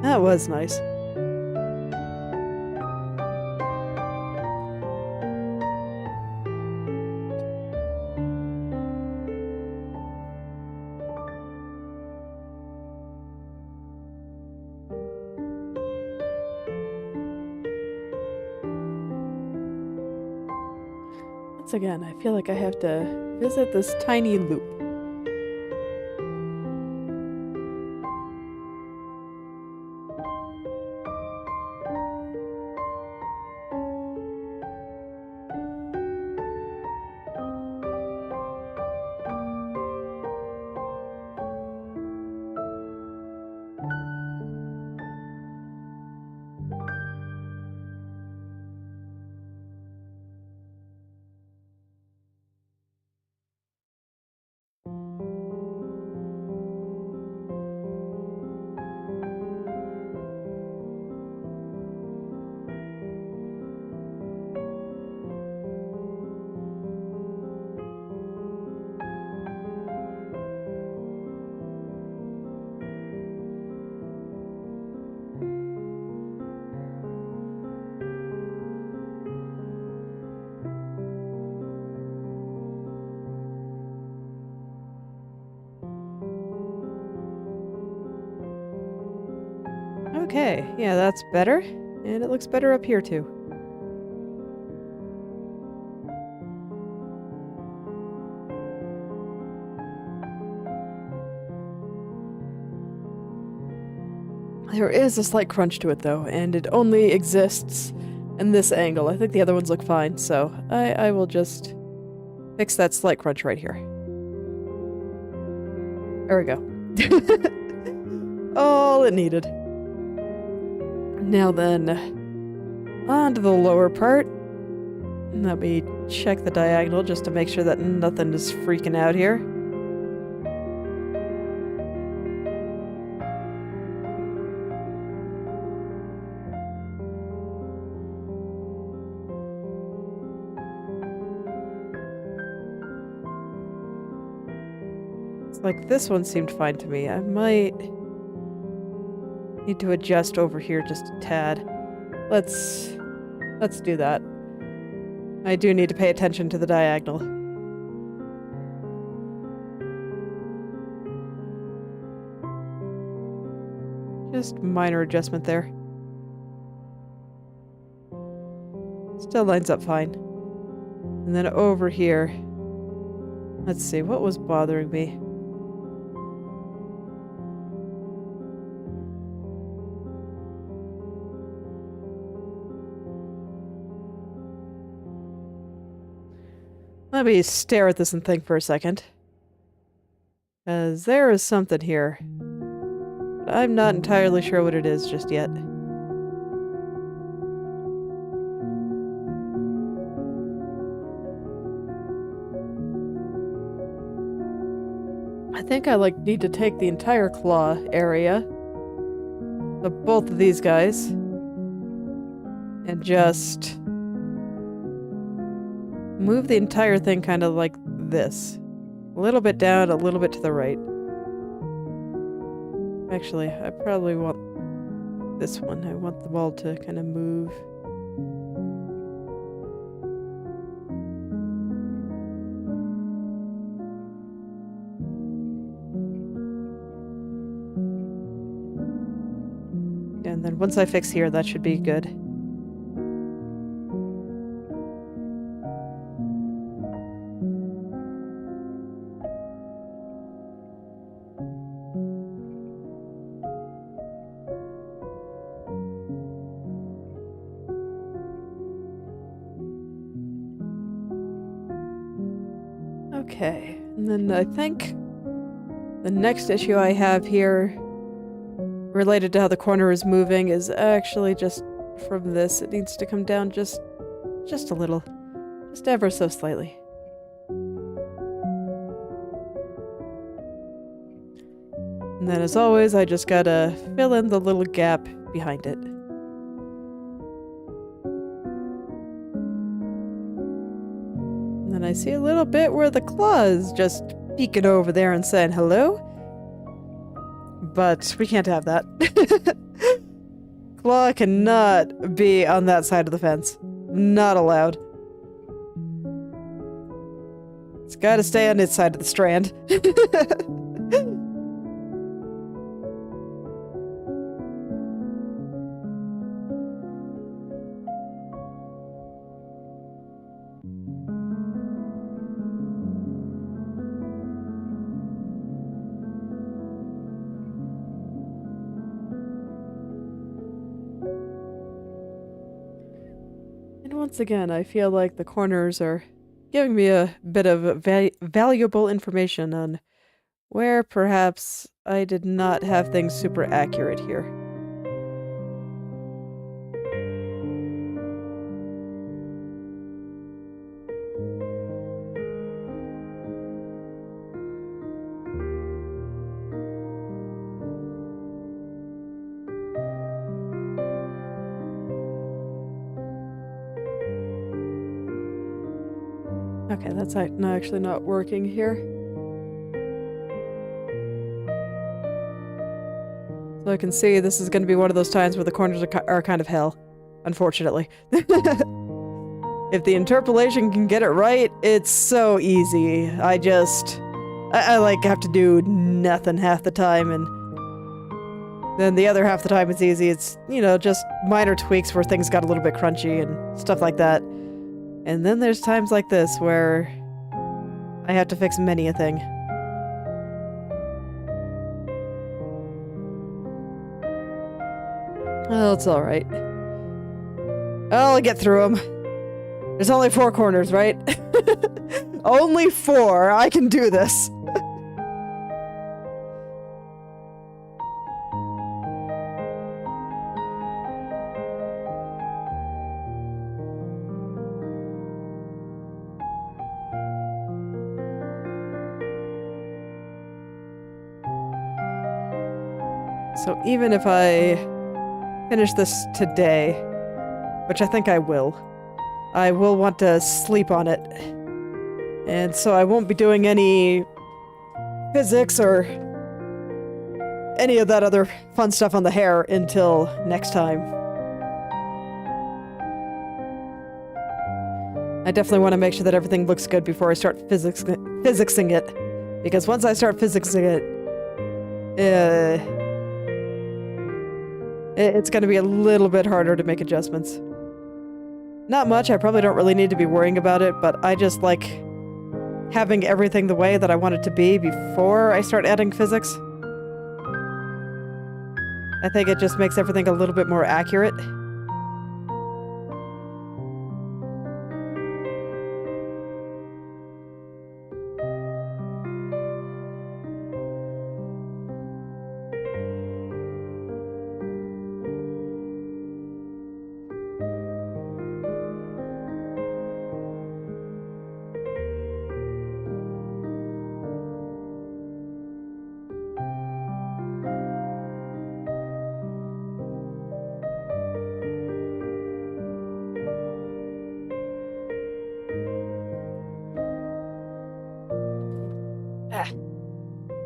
That was nice. Once again, I feel like I have to visit this tiny loop. Okay, yeah, that's better. And it looks better up here, too. There is a slight crunch to it, though, and it only exists in this angle. I think the other ones look fine, so I will just fix that slight crunch right here. There we go. All it needed. Now then, on to the lower part. Let me check the diagonal just to make sure that nothing is freaking out here. It's like this one seemed fine to me. I might need to adjust over here just a tad. Let's do that. I do need to pay attention to the diagonal. Just minor adjustment there. Still lines up fine. And then over here, let's see, what was bothering me? Let me stare at this and think for a second. Because there is something here. But I'm not entirely sure what it is just yet. I think I need to take the entire claw area both of these guys. And just move the entire thing kind of like this. A little bit down, a little bit to the right. Actually, I probably want this one. I want the ball to kind of move. And then once I fix here, that should be good. Okay, and then I think the next issue I have here related to how the corner is moving is actually just from this. It needs to come down just a little. Just ever so slightly. And then as always, I just gotta fill in the little gap behind it. And then I see a little bit where the claw is just peeking over there and saying hello. But we can't have that. Claw cannot be on that side of the fence. Not allowed. It's gotta stay on its side of the strand. And once again, I feel like the corners are giving me a bit of valuable information on where perhaps I did not have things super accurate here. Okay, that's actually not working here. So I can see this is going to be one of those times where the corners are kind of hell, unfortunately. If the interpolation can get it right, it's so easy. I like have to do nothing half the time, and then the other half the time it's easy. It's, you know, just minor tweaks where things got a little bit crunchy and stuff like that. And then there's times like this where I have to fix many a thing. Well, it's alright. I'll get through them. There's only 4 corners, right? Only 4! I can do this! So even if I finish this today, which I think I will want to sleep on it. And so I won't be doing any physics or any of that other fun stuff on the hair until next time. I definitely want to make sure that everything looks good before I start physicsing it. Because once I start physicsing it, it's going to be a little bit harder to make adjustments. Not much, I probably don't really need to be worrying about it, but I just like having everything the way that I want it to be before I start adding physics. I think it just makes everything a little bit more accurate.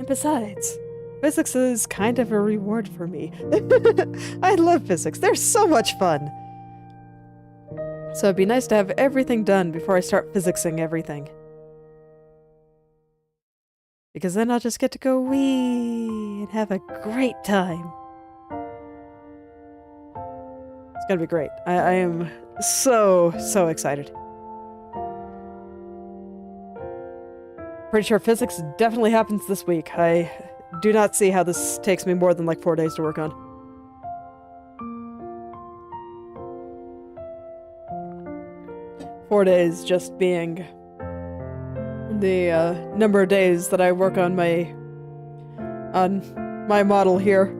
besides, physics is kind of a reward for me. I love physics. They're so much fun. So it'd be nice to have everything done before I start physicsing everything. Because then I'll just get to go wee and have a great time. It's gonna be great. I am so excited. Pretty sure physics definitely happens this week. I do not see how this takes me more than like 4 days to work on. "4 days" just being the number of days that I work on my model here.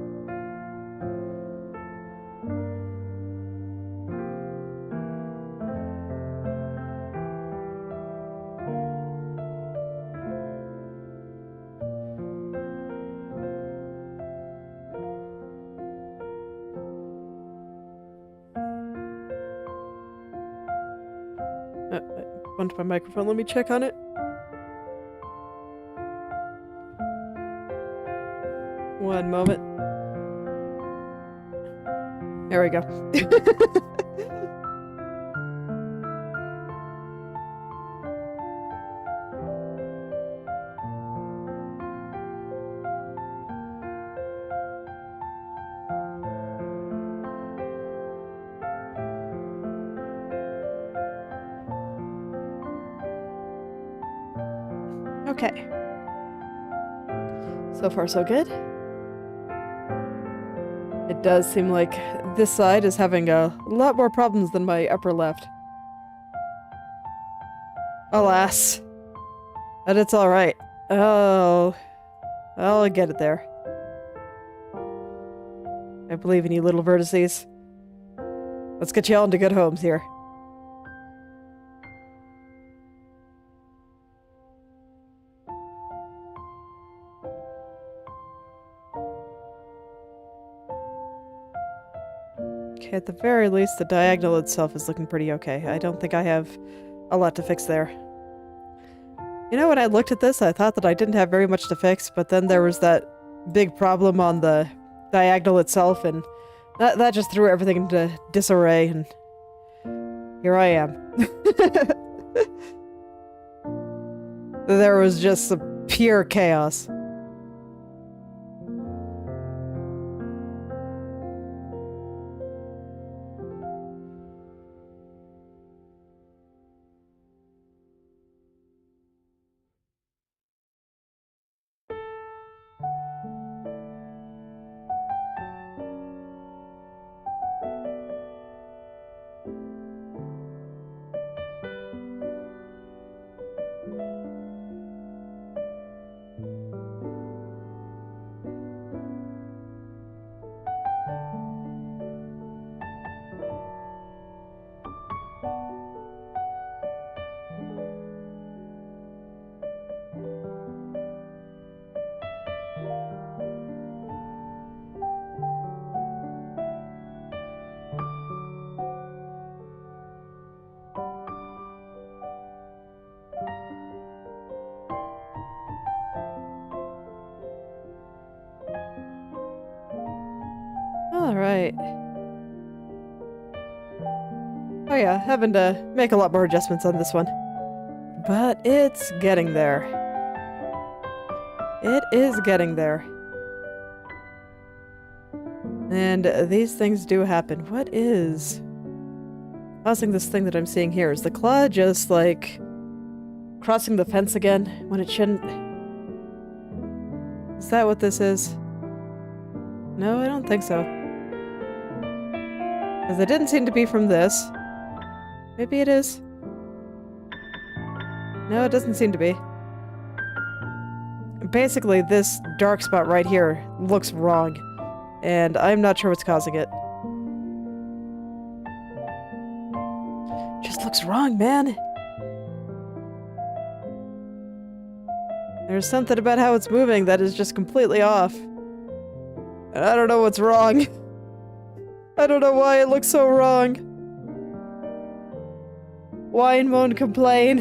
Bumped my microphone. Let me check on it. One moment. There we go. Okay. So far, so good. It does seem like this side is having a lot more problems than my upper left. Alas. But it's alright. Oh, I'll get it there. I believe in you, little vertices. Let's get you all into good homes here. Okay, at the very least, the diagonal itself is looking pretty okay. I don't think I have a lot to fix there. You know, when I looked at this, I thought that I didn't have very much to fix, but then there was that big problem on the diagonal itself, and that just threw everything into disarray, and here I am. There was just some pure chaos. Alright. Oh yeah, having to make a lot more adjustments on this one. But it's getting there. It is getting there. And these things do happen. What is causing this thing that I'm seeing here? Is the claw just, like, crossing the fence again when it shouldn't? Is that what this is? No, I don't think so. Because it didn't seem to be from this. Maybe it is. No, it doesn't seem to be. Basically, this dark spot right here looks wrong. And I'm not sure what's causing it. Just looks wrong, man. There's something about how it's moving that is just completely off. And I don't know what's wrong. I don't know why it looks so wrong. Whine, moan, complain.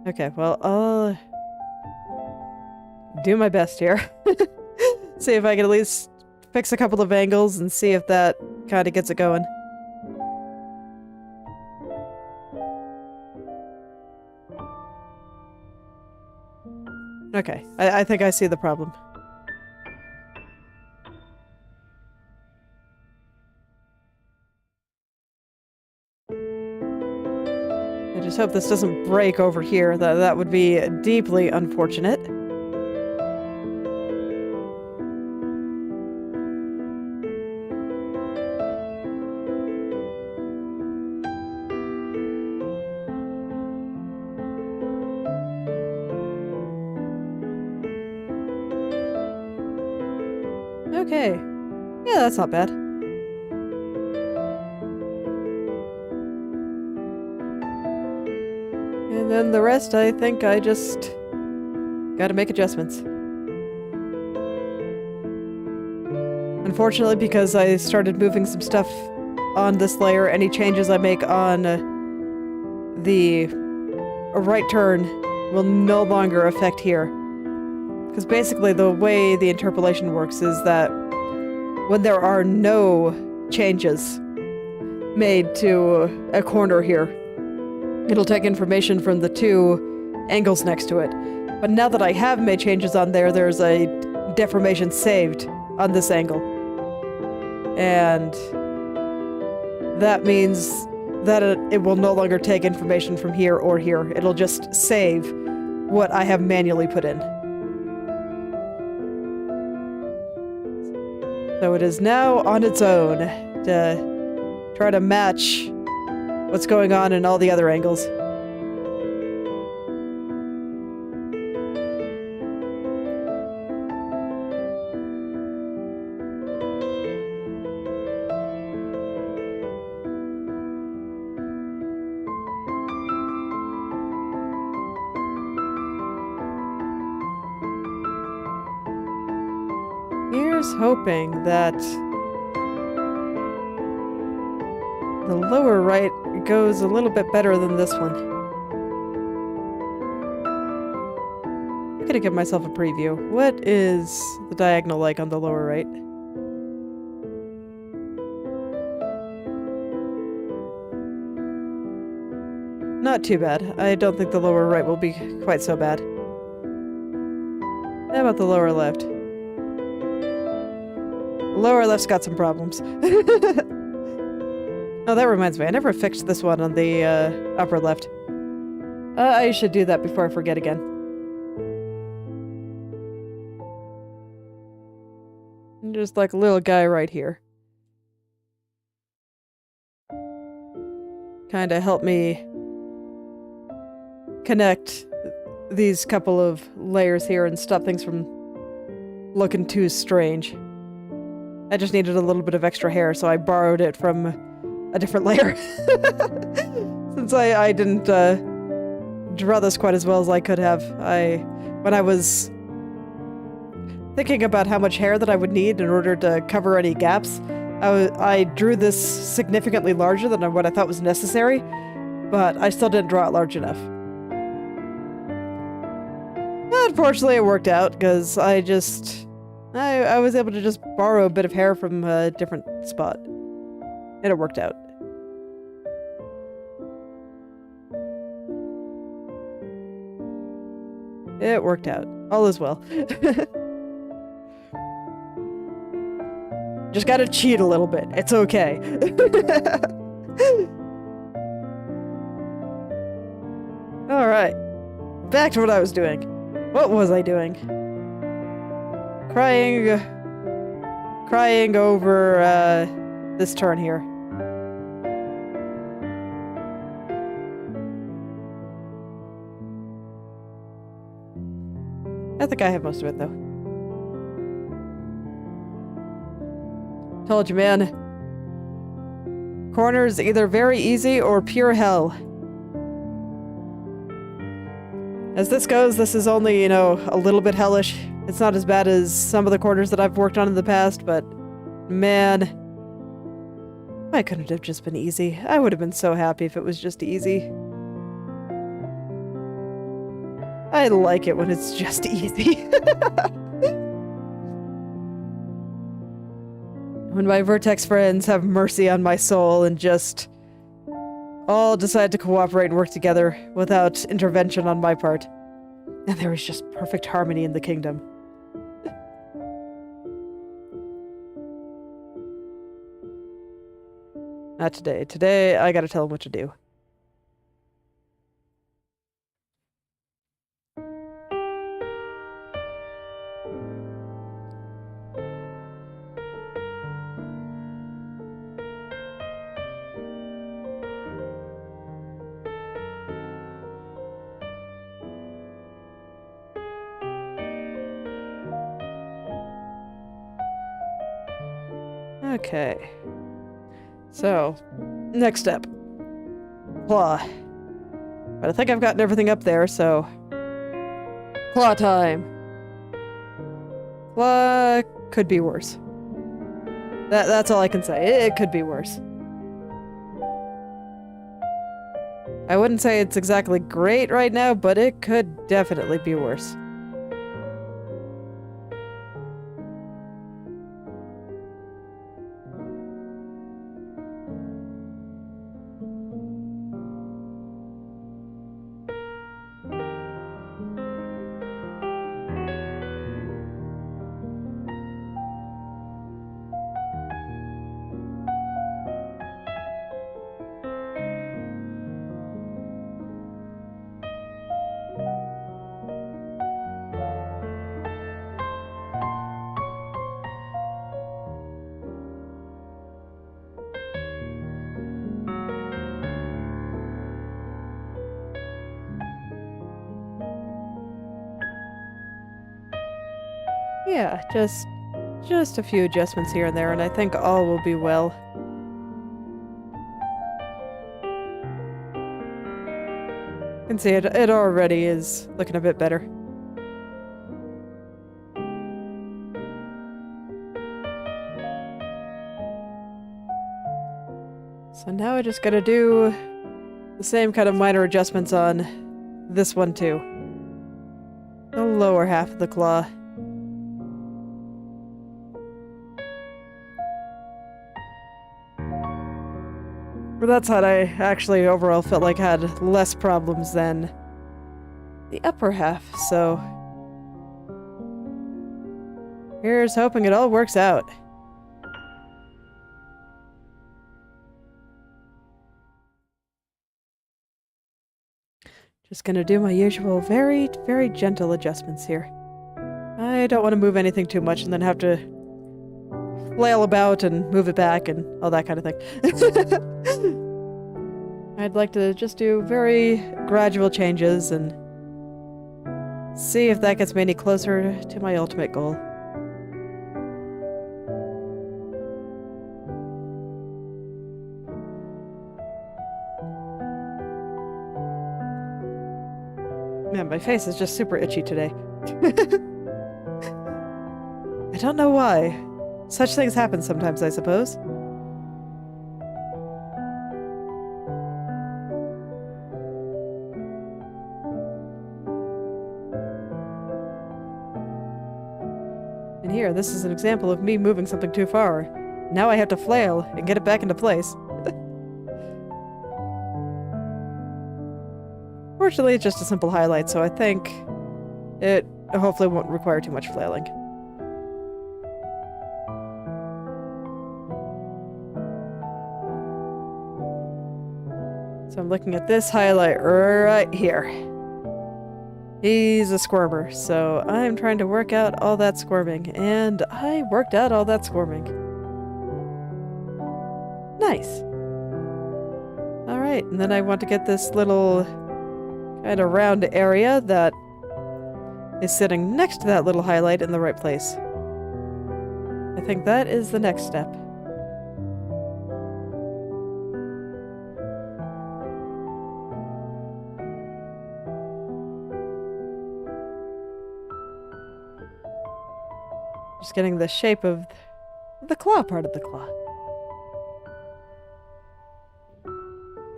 Okay, well, I'll do my best here. See if I can at least fix a couple of angles and see if that kind of gets it going. Okay, I think I see the problem. I just hope this doesn't break over here. That would be deeply unfortunate. Okay. Yeah, that's not bad. And then the rest, I think I just gotta make adjustments. Unfortunately, because I started moving some stuff on this layer, any changes I make on the right turn will no longer affect here. Because basically the way the interpolation works is that when there are no changes made to a corner here, it'll take information from the two angles next to it. But now that I have made changes on there, there's a deformation saved on this angle. And that means that it will no longer take information from here or here. It'll just save what I have manually put in. So it is now on its own to try to match what's going on in all the other angles. Here's hoping that the lower right goes a little bit better than this one. I'm gonna give myself a preview. What is the diagonal like on the lower right? Not too bad. I don't think the lower right will be quite so bad. How about the lower left? Lower left's got some problems. Oh, that reminds me. I never fixed this one on the upper left. I should do that before I forget again. And just like a little guy right here. Kind of help me connect these couple of layers here and stop things from looking too strange. I just needed a little bit of extra hair, so I borrowed it from a different layer. Since I didn't draw this quite as well as I could have. When I was thinking about how much hair that I would need in order to cover any gaps, I drew this significantly larger than what I thought was necessary, but I still didn't draw it large enough. Unfortunately, it worked out, because I was able to just borrow a bit of hair from a different spot. And it worked out. It worked out. All is well. Just gotta cheat a little bit. It's okay. Alright. Back to what I was doing. What was I doing? Crying over, this turn here. I think I have most of it, though. Told you, man. Corners either very easy or pure hell. As this goes, this is only, a little bit hellish. It's not as bad as some of the corners that I've worked on in the past, but man, why couldn't it have just been easy? I would have been so happy if it was just easy. I like it when it's just easy. When my Vertex friends have mercy on my soul and just all decide to cooperate and work together without intervention on my part. And there is just perfect harmony in the kingdom. Not today. Today, I gotta tell him what to do. Okay. So, next step. Claw. But I think I've gotten everything up there, so... Claw time! Claw could be worse. That's all I can say. It could be worse. I wouldn't say it's exactly great right now, but it could definitely be worse. Yeah, just a few adjustments here and there, and I think all will be well. You can see it already is looking a bit better. So now I just gotta do the same kind of minor adjustments on this one too. The lower half of the claw. For that side, I actually overall felt like I had less problems than the upper half, so here's hoping it all works out. Just gonna do my usual very, very gentle adjustments here. I don't want to move anything too much and then have to flail about and move it back and all that kind of thing. I'd like to just do very gradual changes and see if that gets me any closer to my ultimate goal. Man, my face is just super itchy today. I don't know why. Such things happen sometimes, I suppose. And here, this is an example of me moving something too far. Now I have to flail and get it back into place. Fortunately, it's just a simple highlight, so I think it hopefully won't require too much flailing. So I'm looking at this highlight right here. He's a squirmer, so I'm trying to work out all that squirming, and I worked out all that squirming. Nice. Alright, and then I want to get this little kind of round area that is sitting next to that little highlight in the right place. I think that is the next step. Just getting the shape of the claw part of the claw.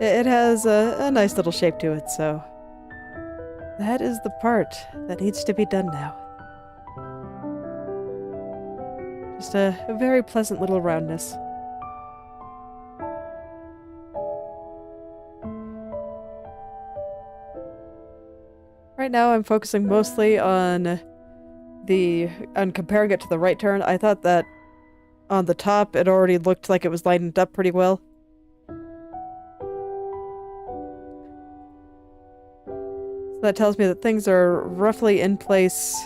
It has a nice little shape to it, so That is the part that needs to be done now. Just a very pleasant little roundness. Right now I'm focusing mostly on comparing it to the right turn. I thought that on the top it already looked like it was lined up pretty well. So that tells me that things are roughly in place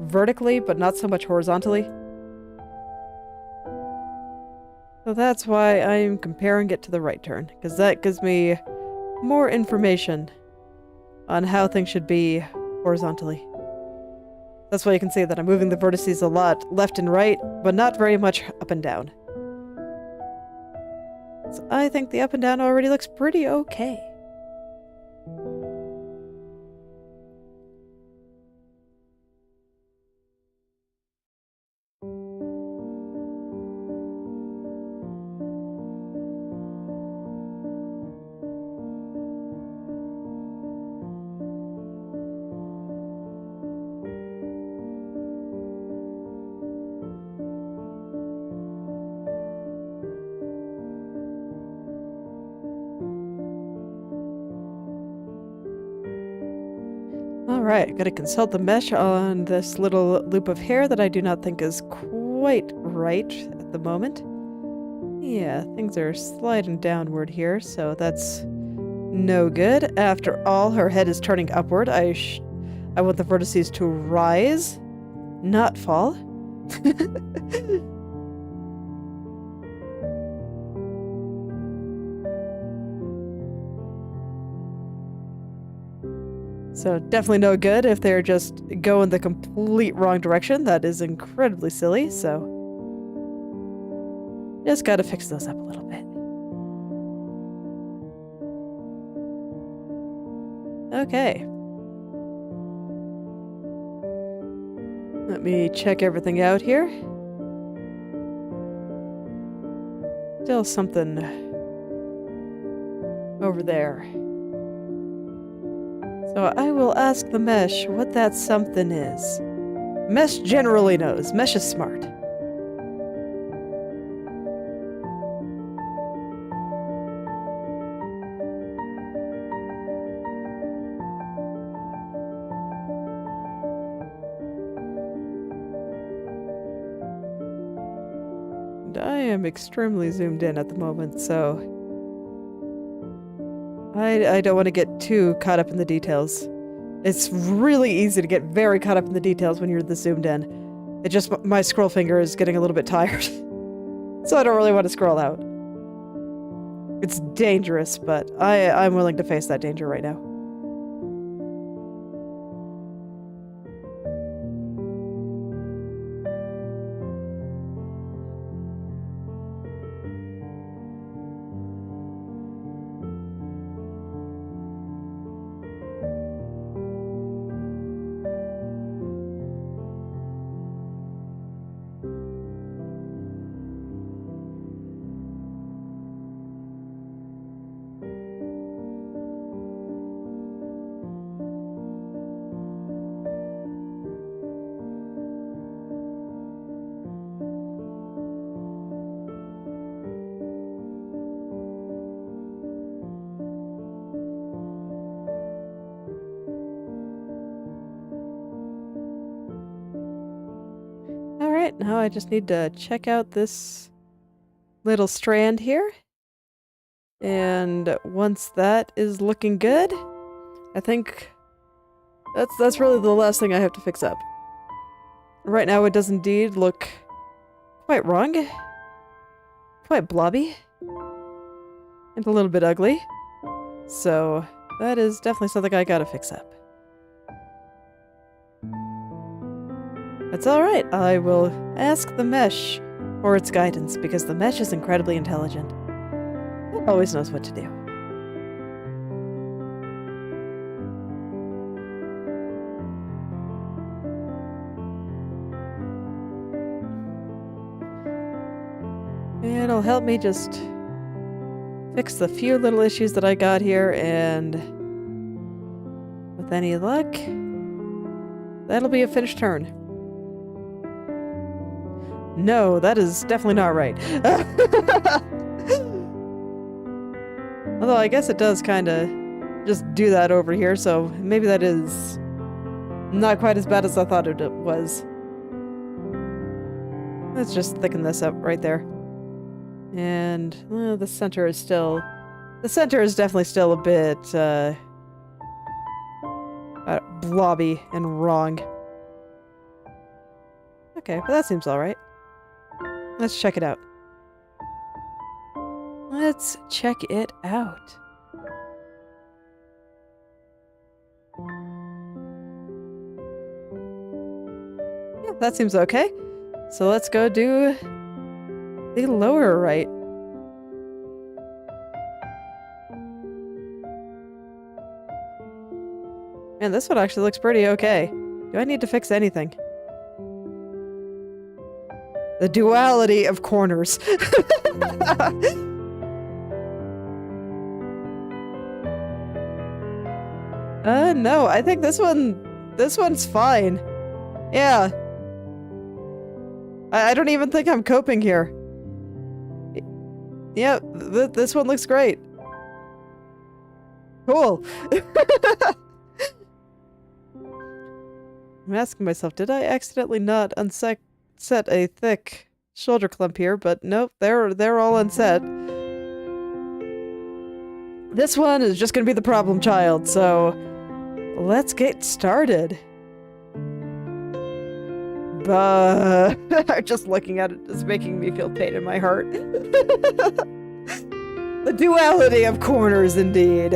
vertically, but not so much horizontally. So that's why I'm comparing it to the right turn, because that gives me more information on how things should be horizontally. That's why you can see that I'm moving the vertices a lot left and right, but not very much up and down. So I think the up and down already looks pretty okay. Alright, gotta consult the mesh on this little loop of hair that I do not think is quite right at the moment. Yeah, things are sliding downward here, so that's no good. After all, her head is turning upward. I want the vertices to rise, not fall. So definitely no good if they're just going the complete wrong direction. That is incredibly silly, so just gotta fix those up a little bit. Okay. Let me check everything out here. Still something over there. So I will ask the mesh what that something is. Mesh generally knows. Mesh is smart. And I am extremely zoomed in at the moment, so I don't want to get too caught up in the details. It's really easy to get very caught up in the details when you're this zoomed in. It just, my scroll finger is getting a little bit tired. So I don't really want to scroll out. It's dangerous, but I'm willing to face that danger right now. Alright, now I just need to check out this little strand here. And once that is looking good, I think that's really the last thing I have to fix up. Right now it does indeed look quite wrong. Quite blobby. And a little bit ugly. So that is definitely something I gotta fix up. That's alright, I will ask the mesh for its guidance, because the mesh is incredibly intelligent. It always knows what to do. It'll help me just fix the few little issues that I got here, and With any luck, that'll be a finished turn. No, that is definitely not right. Although I guess it does kind of just do that over here, so maybe that is not quite as bad as I thought it was. Let's just thicken this up right there. And the center is still... The center is definitely still a bit blobby and wrong. Okay, but that seems alright. Let's check it out. Let's check it out. Yeah, that seems okay. So let's go do the lower right. Man, this one actually looks pretty okay. Do I need to fix anything? The duality of corners. No, I think this one's fine. Yeah. I don't even think I'm coping here. Yeah, this one looks great. Cool. I'm asking myself, did I accidentally not set a thick shoulder clump here? But nope, they're all unset. This one is just gonna be the problem child, so let's get started. Just looking at it is making me feel pain in my heart. The duality of corners, indeed.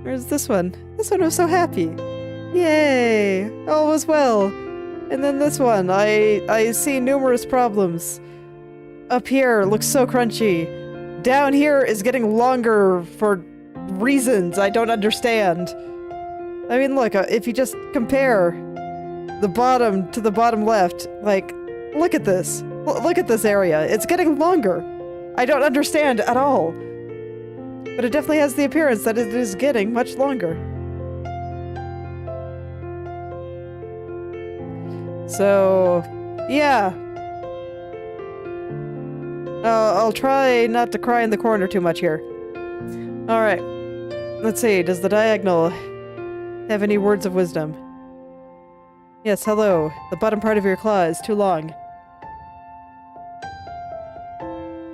Where's this one? This one was so happy. Yay! All was well. And then this one, I see numerous problems. Up here looks so crunchy. Down here is getting longer for reasons I don't understand. I mean, look, if you just compare the bottom to the bottom left, like, look at this. Look at this area. It's getting longer. I don't understand at all. But it definitely has the appearance that it is getting much longer. So, yeah. I'll try not to cry in the corner too much here. Alright. Let's see, does the diagonal have any words of wisdom? Yes, hello. The bottom part of your claw is too long.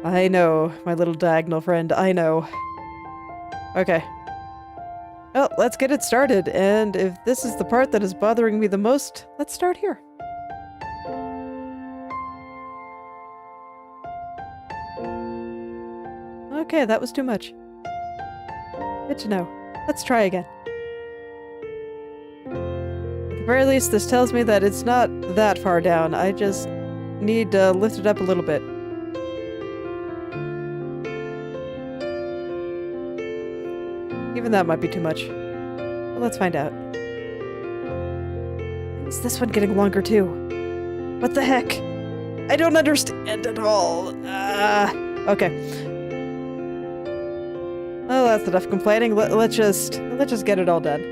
I know, my little diagonal friend, I know. Okay. Well, let's get it started, and if this is the part that is bothering me the most, let's start here. Okay, that was too much. Good to know. Let's try again. At the very least, this tells me that it's not that far down. I just need to lift it up a little bit. Even that might be too much. Well, let's find out. Is this one getting longer too? What the heck? I don't understand at all. Okay. Oh, that's enough complaining. Let's just get it all done.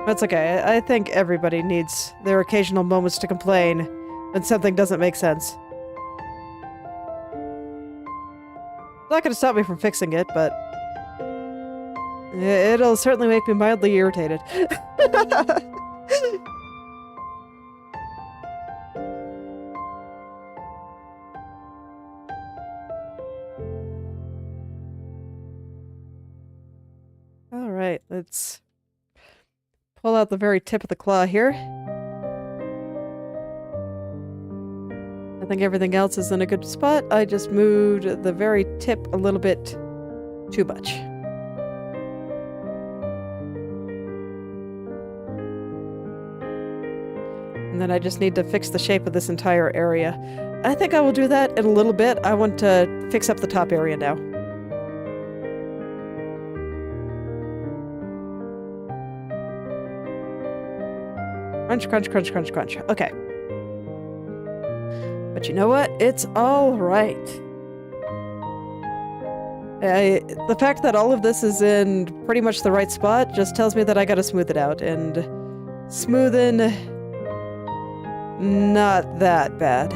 That's okay. I think everybody needs their occasional moments to complain when something doesn't make sense. It's not gonna stop me from fixing it, but it'll certainly make me mildly irritated. Alright, let's pull out the very tip of the claw here. I think everything else is in a good spot. I just moved the very tip a little bit too much. And then I just need to fix the shape of this entire area. I think I will do that in a little bit. I want to fix up the top area now. Crunch, crunch, crunch, crunch, crunch. Okay. But you know what? It's all right. The fact that all of this is in pretty much the right spot just tells me that I gotta smooth it out, and smoothing, not that bad.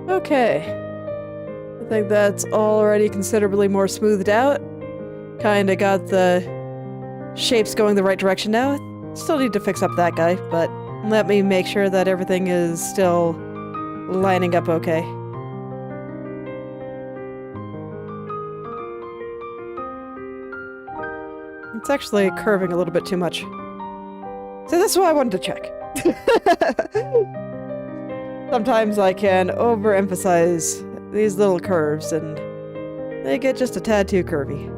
Okay. I think that's already considerably more smoothed out. Kinda got the shapes going the right direction now. Still need to fix up that guy, but let me make sure that everything is still lining up okay. It's actually curving a little bit too much. So that's why I wanted to check. Sometimes I can overemphasize these little curves and they get just a tad too curvy.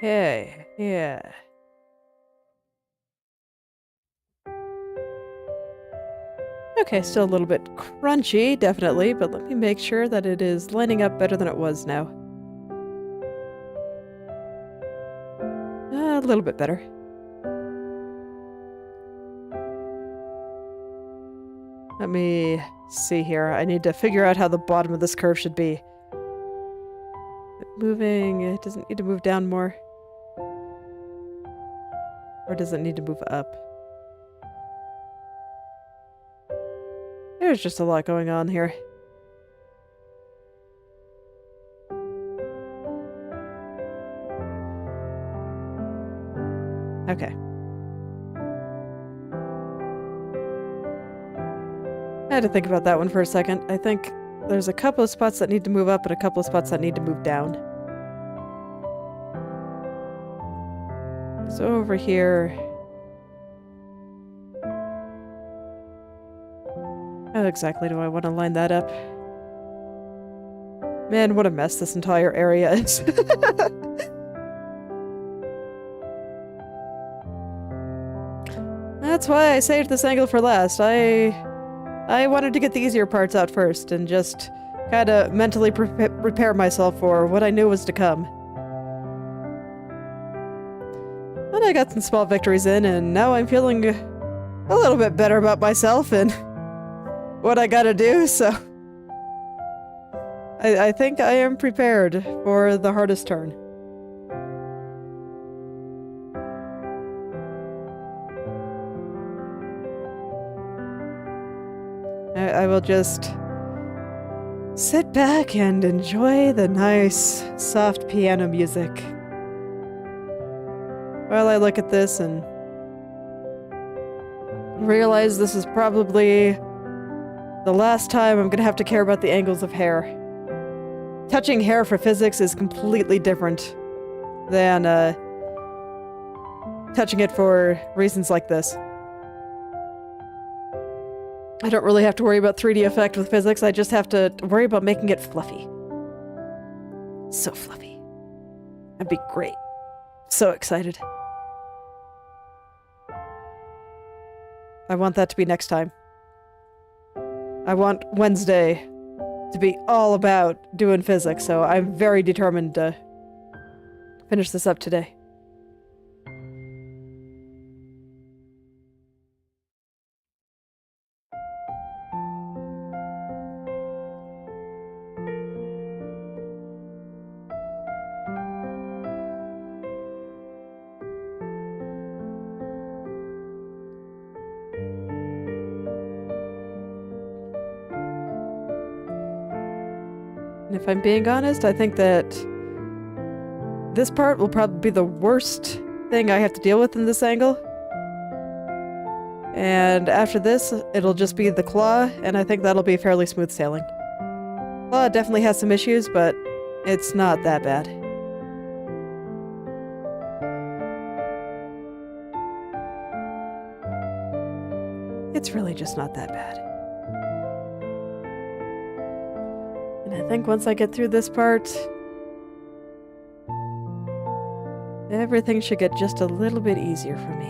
Okay, yeah. Okay, still a little bit crunchy, definitely, but let me make sure that it is lining up better than it was now. A little bit better. Let me see here. I need to figure out how the bottom of this curve should be. Moving, it doesn't need to move down more. Or does it need to move up? There's just a lot going on here. Okay. I had to think about that one for a second. I think there's a couple of spots that need to move up and a couple of spots that need to move down. So over here... How exactly do I want to line that up? Man, what a mess this entire area is. That's why I saved this angle for last. I wanted to get the easier parts out first and just kind of mentally prepare myself for what I knew was to come. But I got some small victories in, and now I'm feeling a little bit better about myself and what I gotta do, so... I think I am prepared for the hardest turn. I will just sit back and enjoy the nice, soft piano music while I look at this and realize this is probably the last time I'm gonna have to care about the angles of hair. Touching hair for physics is completely different than touching it for reasons like this. I don't really have to worry about 3D effect with physics, I just have to worry about making it fluffy. So fluffy. That'd be great. So excited. I want that to be next time. I want Wednesday to be all about doing physics, so I'm very determined to finish this up today. And if I'm being honest, I think that this part will probably be the worst thing I have to deal with in this angle. And after this, it'll just be the claw, and I think that'll be fairly smooth sailing. Claw definitely has some issues, but it's not that bad. It's really just not that bad. And I think once I get through this part, everything should get just a little bit easier for me.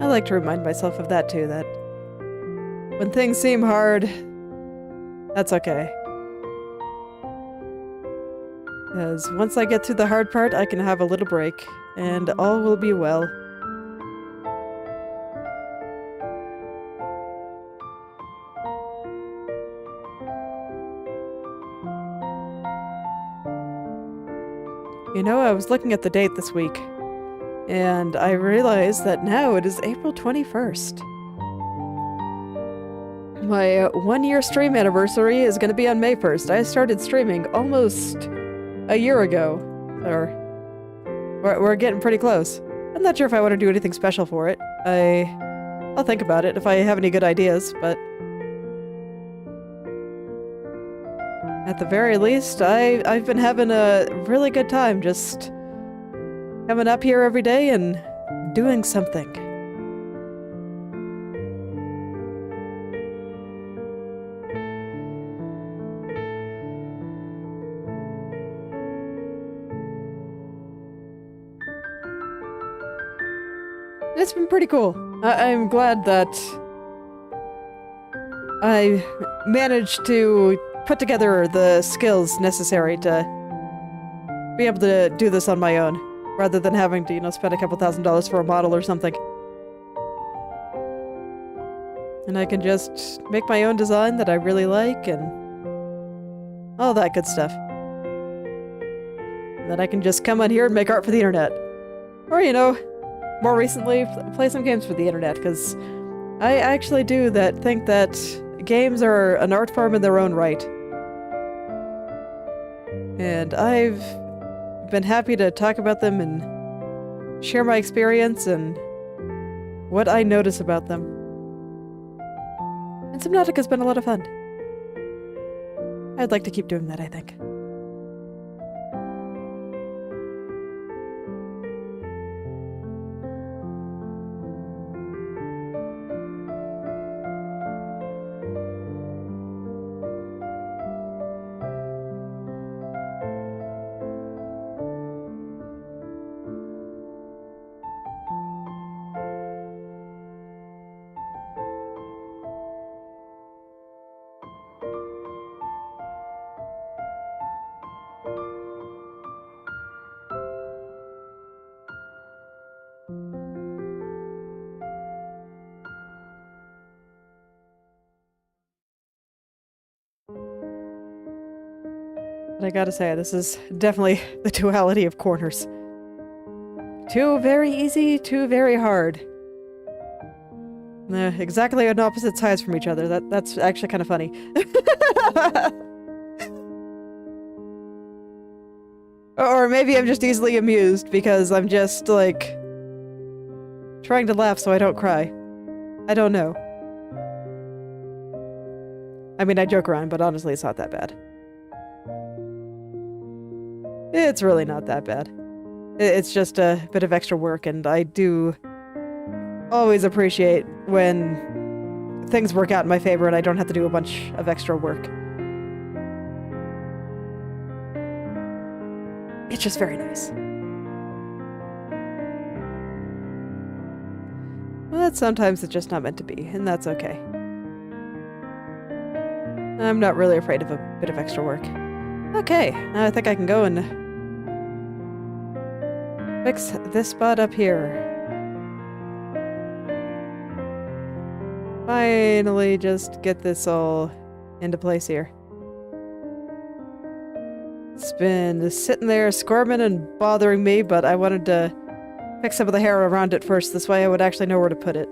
I like to remind myself of that too, that when things seem hard, that's okay. Because once I get through the hard part, I can have a little break, and all will be well. You know, I was looking at the date this week, and I realized that now it is April 21st. My 1-year stream anniversary is going to be on May 1st. I started streaming almost a year ago, or we're getting pretty close. I'm not sure if I want to do anything special for it. I'll think about it if I have any good ideas, but at the very least, I've been having a really good time just coming up here every day and doing something. It's been pretty cool. I'm glad that I managed to put together the skills necessary to be able to do this on my own, rather than having to, you know, spend a couple $1,000s for a model or something. And I can just make my own design that I really like and all that good stuff. And then I can just come on here and make art for the internet. Or, you know, more recently, play some games for the internet, because I actually do think that games are an art form in their own right. And I've been happy to talk about them and share my experience and what I notice about them. And Subnautica been a lot of fun. I'd like to keep doing that, I think. But I gotta say, this is definitely the duality of corners. Too very easy, too very hard. They're exactly on opposite sides from each other. That's actually kind of funny. Or maybe I'm just easily amused because I'm just, like, trying to laugh so I don't cry. I don't know. I mean, I joke around, but honestly, it's not that bad. It's really not that bad. It's just a bit of extra work, and I do always appreciate when things work out in my favor and I don't have to do a bunch of extra work. It's just very nice. But sometimes it's just not meant to be, and that's okay. I'm not really afraid of a bit of extra work. Okay, now I think I can go and fix this spot up here. Finally, just get this all into place here. It's been sitting there squirming and bothering me, but I wanted to fix some of the hair around it first. This way I would actually know where to put it.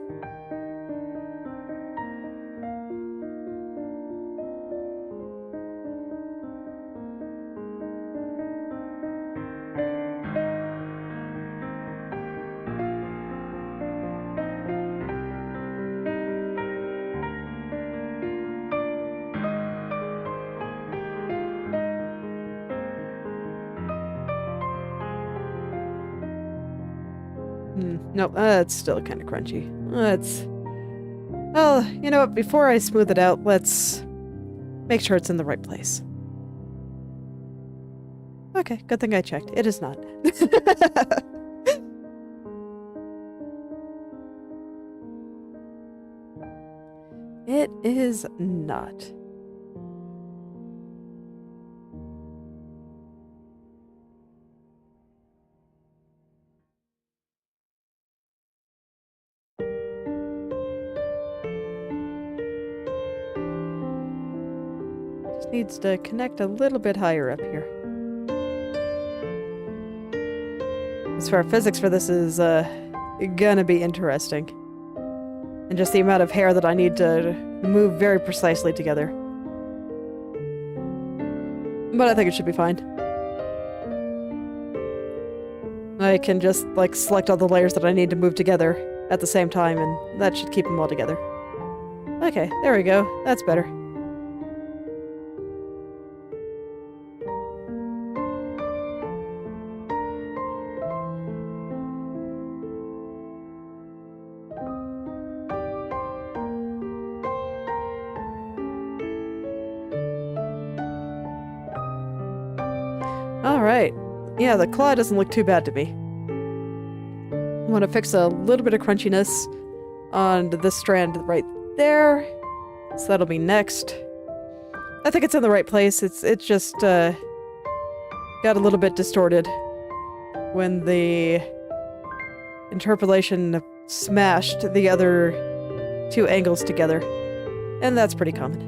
Nope, it's still kind of crunchy. Well, you know what, before I smooth it out, let's make sure it's in the right place. Okay, good thing I checked. It is not. It is not. Needs to connect a little bit higher up here. As far as physics for this is gonna be interesting. And just the amount of hair that I need to move very precisely together. But I think it should be fine. I can just, like, select all the layers that I need to move together at the same time, and that should keep them all together. Okay, there we go. That's better. Alright. Yeah, the claw doesn't look too bad to me. I want to fix a little bit of crunchiness on this strand right there. So that'll be next. I think it's in the right place. It just got a little bit distorted when the interpolation smashed the other two angles together. And that's pretty common.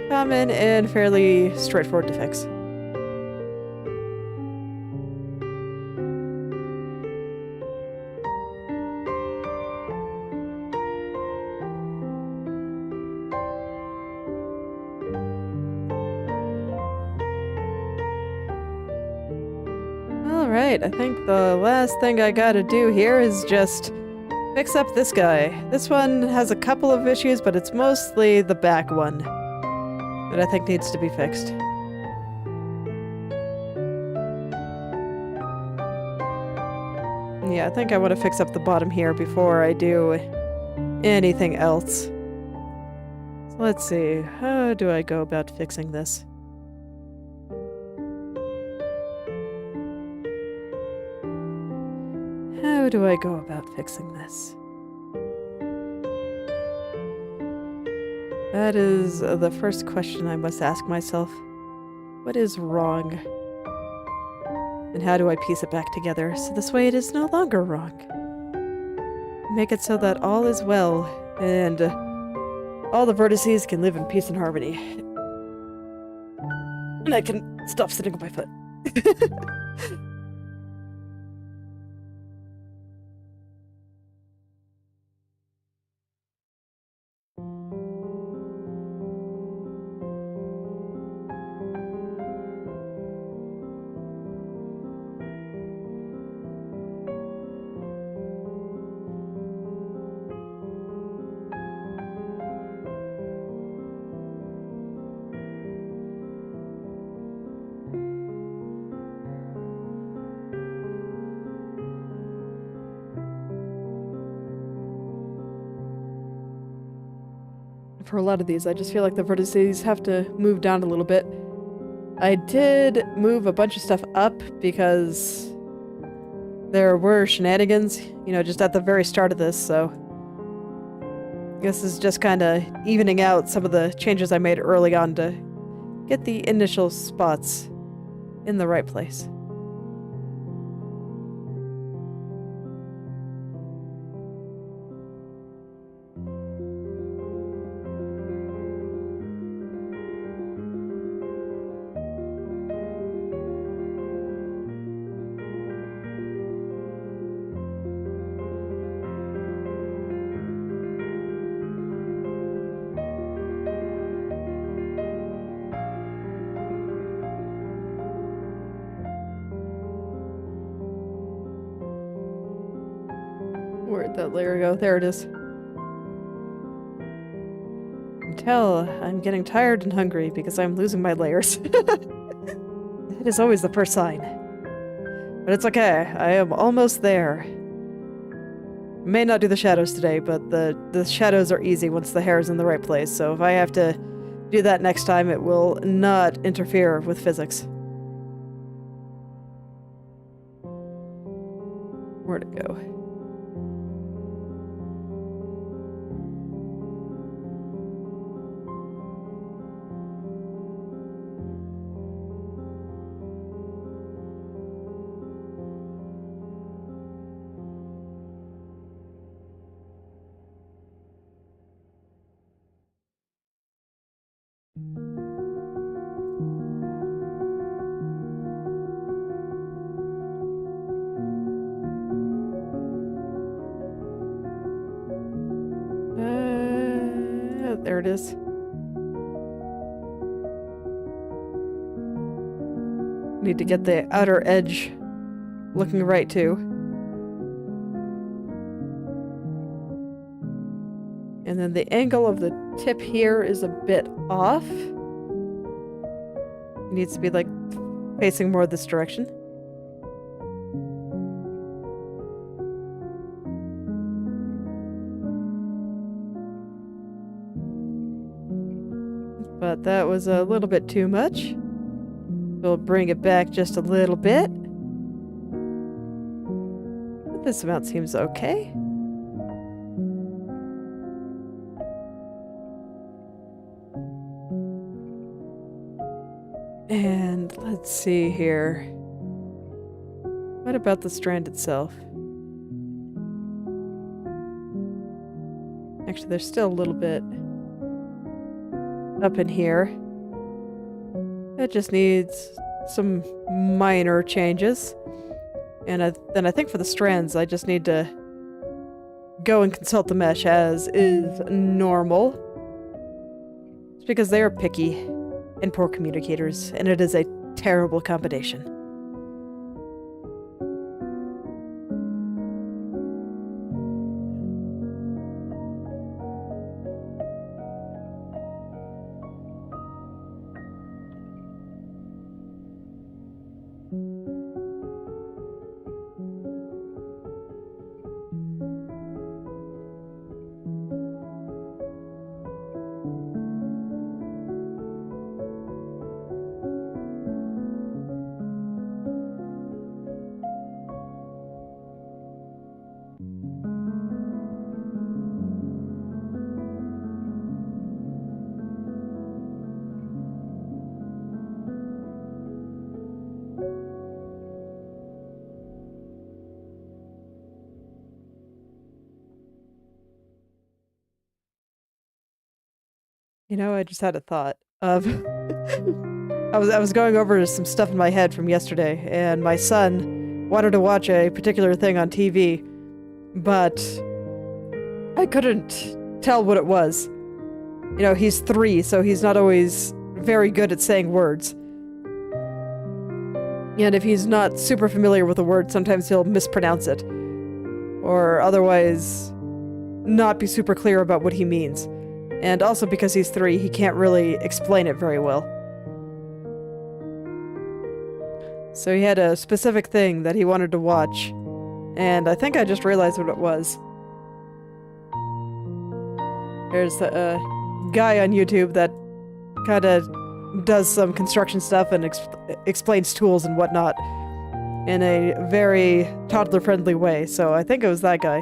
Common and fairly straightforward to fix. Alright, I think the last thing I gotta do here is just fix up this guy. This one has a couple of issues, but it's mostly the back one that I think needs to be fixed. Yeah, I think I want to fix up the bottom here before I do anything else. So let's see, how do I go about fixing this? How do I go about fixing this? That is the first question I must ask myself. What is wrong? And how do I piece it back together so this way it is no longer wrong? Make it so that all is well and all the vertices can live in peace and harmony. And I can stop sitting on my foot. for a lot of these. I just feel like the vertices have to move down a little bit. I did move a bunch of stuff up because there were shenanigans, you know, just at the very start of this, so this is just kind of evening out some of the changes I made early on to get the initial spots in the right place. Where'd that layer go? There it is. I can tell I'm getting tired and hungry because I'm losing my layers. It is always the first sign. But it's okay. I am almost there. May not do the shadows today, but the shadows are easy once the hair is in the right place, so if I have to do that next time, it will not interfere with physics. Where'd it go? There it is. Need to get the outer edge looking right too. And then the angle of the tip here is a bit off. It needs to be like facing more this direction. But that was a little bit too much. We'll bring it back just a little bit. But this amount seems okay. And let's see here. What about the strand itself? Actually, there's still a little bit up in here. It just needs some minor changes. And then I think for the strands, I just need to go and consult the mesh as is normal. It's because they are picky and poor communicators, and it is a terrible combination. You know, I just had a thought of I was going over some stuff in my head from yesterday, and my son wanted to watch a particular thing on TV, but I couldn't tell what it was. You know, he's 3, so he's not always very good at saying words. And if he's not super familiar with a word, sometimes he'll mispronounce it. Or otherwise not be super clear about what he means. And also because he's 3, he can't really explain it very well. So he had a specific thing that he wanted to watch, and I think I just realized what it was. There's guy on YouTube that kind of does some construction stuff and explains tools and whatnot in a very toddler-friendly way, so I think it was that guy.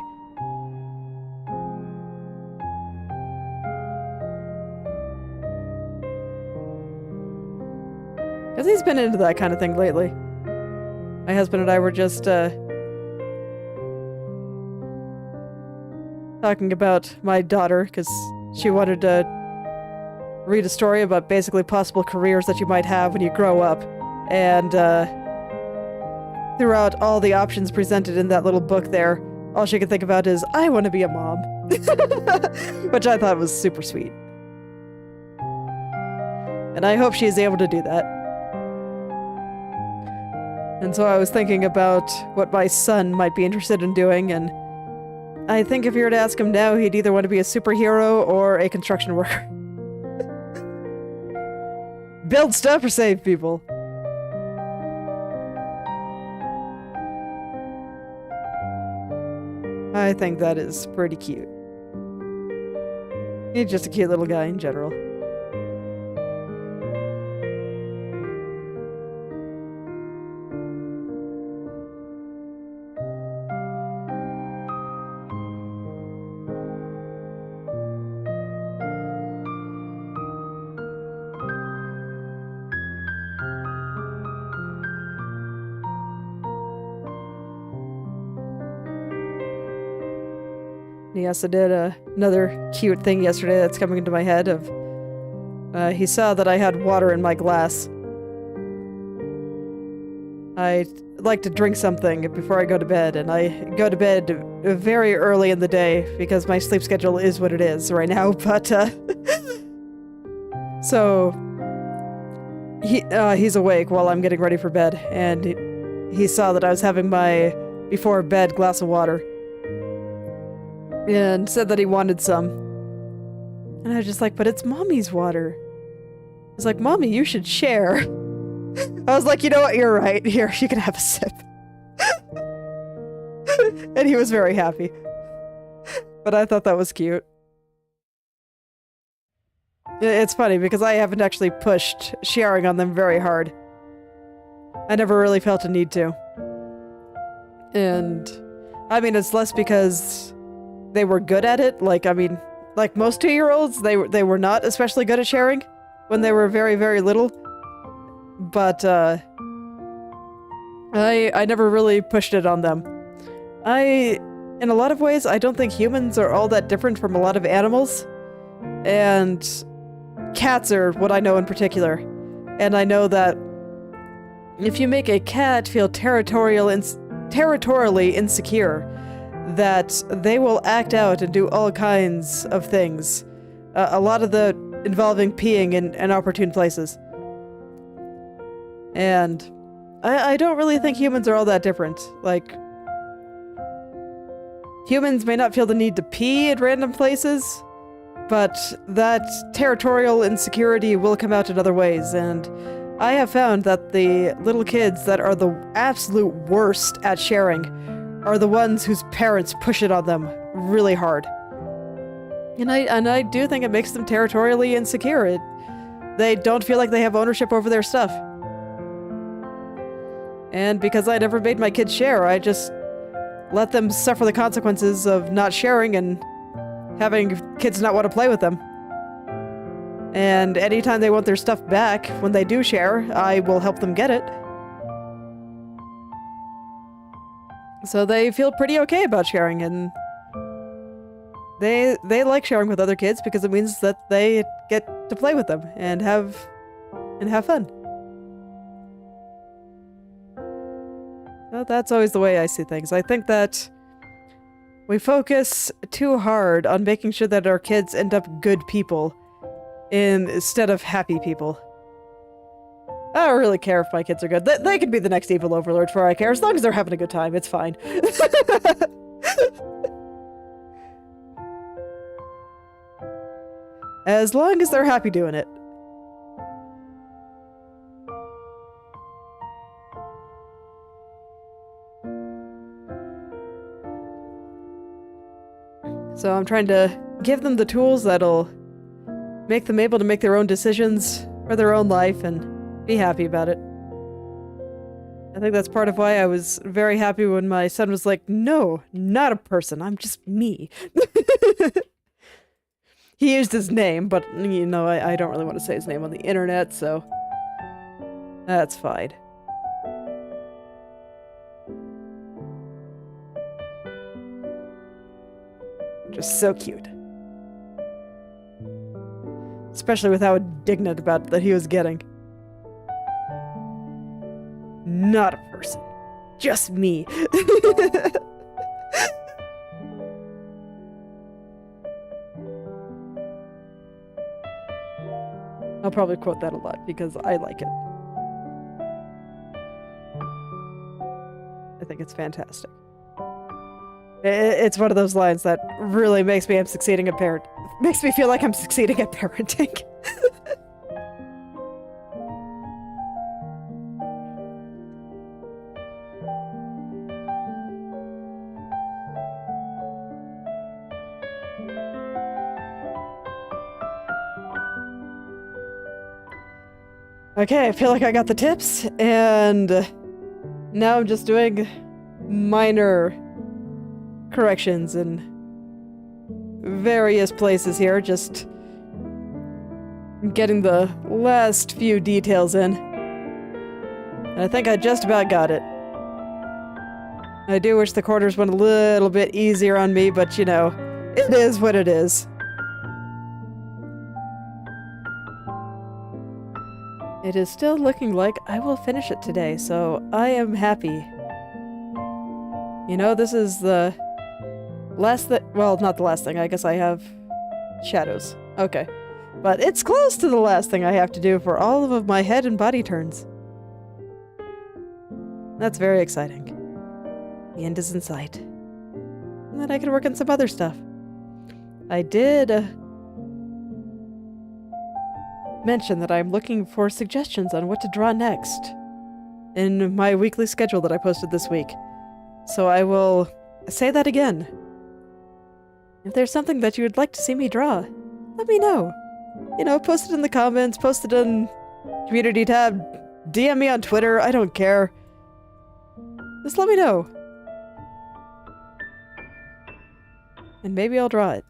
Because he's been into that kind of thing lately. My husband and I were just, talking about my daughter, because she wanted to read a story about basically possible careers that you might have when you grow up, and, throughout all the options presented in that little book there, all she could think about is, I want to be a mom. Which I thought was super sweet. And I hope she is able to do that. And so I was thinking about what my son might be interested in doing, and I think if you were to ask him now, he'd either want to be a superhero or a construction worker. Build stuff or save people. I think that is pretty cute. He's just a cute little guy in general. He also did another cute thing yesterday that's coming into my head of, he saw that I had water in my glass. I like to drink something before I go to bed, and I go to bed very early in the day because my sleep schedule is what it is right now, but, so, he's awake while I'm getting ready for bed, and he saw that I was having my before bed glass of water. And said that he wanted some. And I was just like, but it's Mommy's water. I was like, Mommy, you should share. I was like, you know what, you're right. Here, you can have a sip. And he was very happy. But I thought that was cute. It's funny because I haven't actually pushed sharing on them very hard. I never really felt a need to. And I mean, it's less because they were good at it. Like, I mean, like most 2-year-olds, they were not especially good at sharing when they were very, very little. But, I never really pushed it on them. In a lot of ways, I don't think humans are all that different from a lot of animals. And cats are what I know in particular. And I know that if you make a cat feel territorially insecure, that they will act out and do all kinds of things. A lot of the involving peeing in inopportune places. And I don't really think humans are all that different. Like, humans may not feel the need to pee at random places, but that territorial insecurity will come out in other ways, and I have found that the little kids that are the absolute worst at sharing are the ones whose parents push it on them really hard. And I do think it makes them territorially insecure. They don't feel like they have ownership over their stuff. And because I never made my kids share, I just let them suffer the consequences of not sharing and having kids not want to play with them. And anytime they want their stuff back, when they do share, I will help them get it. So they feel pretty okay about sharing, and they like sharing with other kids because it means that they get to play with them and have fun. Well, that's always the way I see things. I think that we focus too hard on making sure that our kids end up good people instead of happy people. I don't really care if my kids are good. They could be the next evil overlord for all I care. As long as they're having a good time, it's fine. As long as they're happy doing it. So I'm trying to give them the tools that'll make them able to make their own decisions for their own life and be happy about it. I think that's part of why I was very happy when my son was like, no, not a person, I'm just me. He used his name, but, you know, I don't really want to say his name on the internet, so that's fine. Just so cute. Especially with how indignant about that he was getting. Not a person. Just me. I'll probably quote that a lot because I like it. I think it's fantastic. It's one of those lines that really makes me makes me feel like I'm succeeding at parenting. Okay, I feel like I got the tips, and now I'm just doing minor corrections in various places here, just getting the last few details in. And I think I just about got it. I do wish the corners went a little bit easier on me, but you know, it is what it is. It is still looking like I will finish it today, so I am happy. You know, this is the last thing. Well, not the last thing. I guess I have shadows. Okay. But it's close to the last thing I have to do for all of my head and body turns. That's very exciting. The end is in sight. And then I can work on some other stuff. I did mention that I'm looking for suggestions on what to draw next in my weekly schedule that I posted this week. So I will say that again. If there's something that you would like to see me draw, let me know. You know, post it in the comments, post it in community tab, DM me on Twitter, I don't care. Just let me know. And maybe I'll draw it.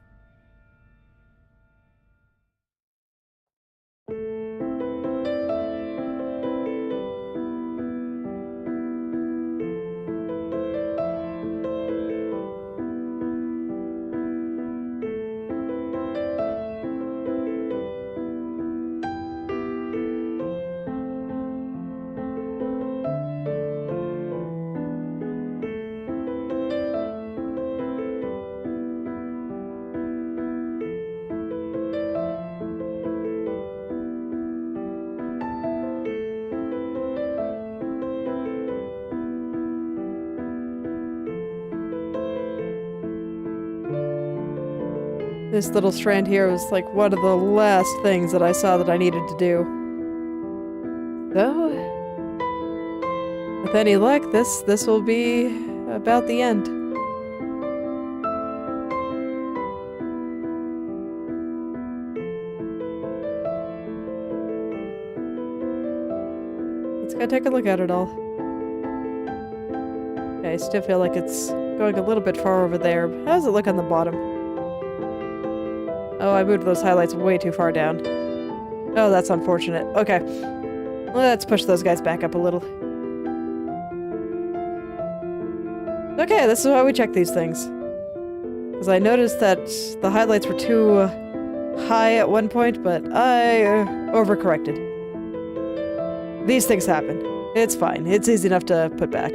This little strand here was like one of the last things that I saw that I needed to do. So, with any luck, this will be about the end. Let's go take a look at it all. Okay, I still feel like it's going a little bit far over there. How does it look on the bottom? Oh, I moved those highlights way too far down. Oh, that's unfortunate. Okay. Let's push those guys back up a little. Okay, this is how we check these things. Because I noticed that the highlights were too high at one point, but I overcorrected. These things happen. It's fine. It's easy enough to put back.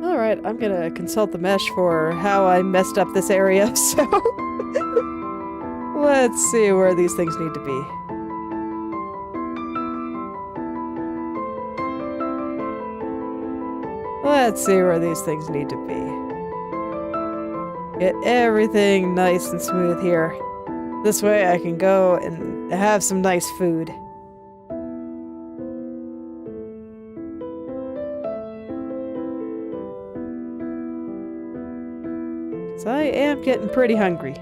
Alright, I'm gonna consult the mesh for how I messed up this area, so let's see where these things need to be. Let's see where these things need to be. Get everything nice and smooth here. This way I can go and have some nice food. am getting pretty hungry.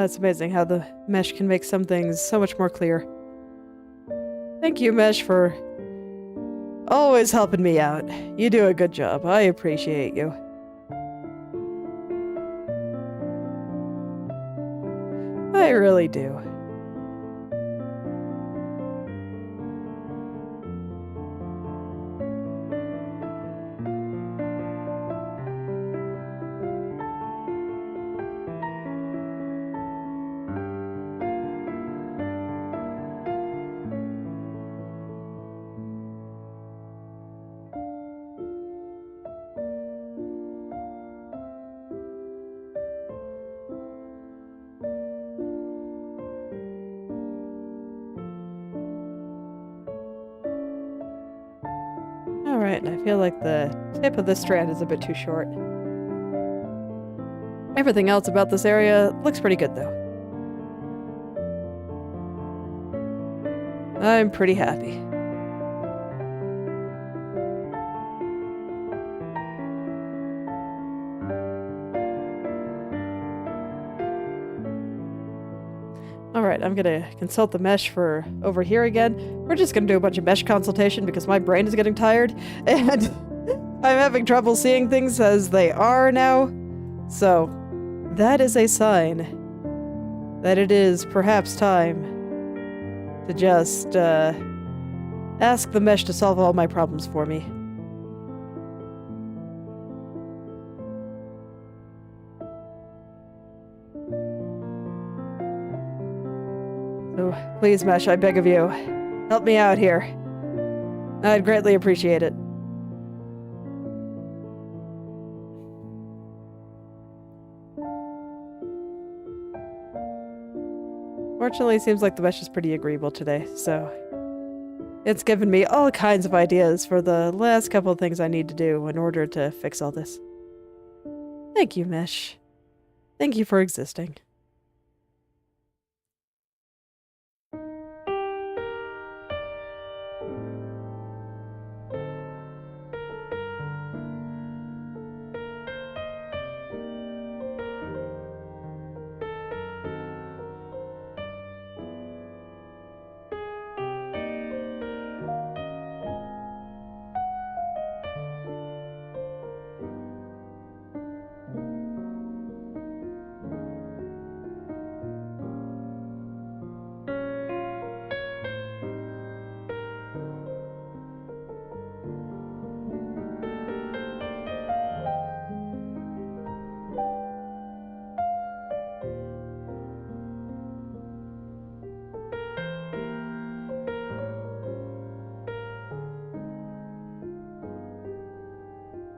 It's amazing how the mesh can make some things so much more clear. Thank you, Mesh, for always helping me out. You do a good job. I appreciate you. I really do. Alright, and I feel like the tip of this strand is a bit too short. Everything else about this area looks pretty good, though. I'm pretty happy. Alright, I'm gonna consult the mesh for over here again. We're just gonna do a bunch of mesh consultation because my brain is getting tired, and I'm having trouble seeing things as they are now. So, that is a sign that it is perhaps time to just, ask the mesh to solve all my problems for me. So, please, Mesh, I beg of you, help me out here. I'd greatly appreciate it. Fortunately, it seems like the Mesh is pretty agreeable today, so it's given me all kinds of ideas for the last couple of things I need to do in order to fix all this. Thank you, Mesh. Thank you for existing.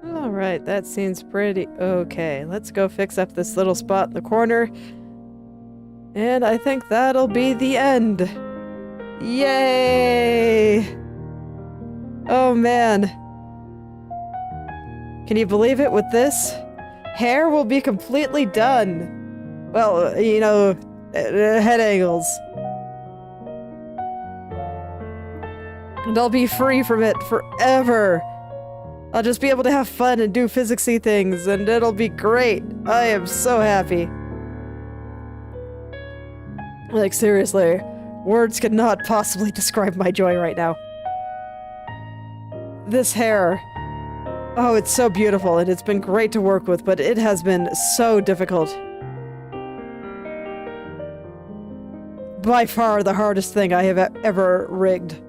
Alright, that seems pretty okay. Let's go fix up this little spot in the corner. And I think that'll be the end. Yay! Oh man. Can you believe it? With this, hair will be completely done. Well, you know, head angles. And I'll be free from it forever. I'll just be able to have fun and do physicsy things, and it'll be great. I am so happy. Like, seriously, words cannot possibly describe my joy right now. This hair, oh, it's so beautiful, and it's been great to work with, but it has been so difficult. By far the hardest thing I have ever rigged.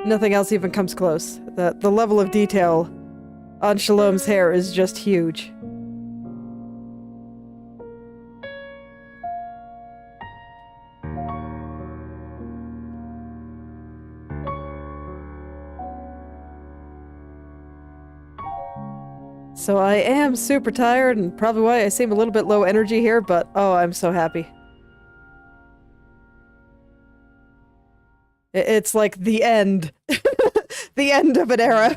Nothing else even comes close. The level of detail on Shalom's hair is just huge. So I am super tired, and probably why I seem a little bit low energy here, but oh, I'm so happy. It's like the end. The end of an era.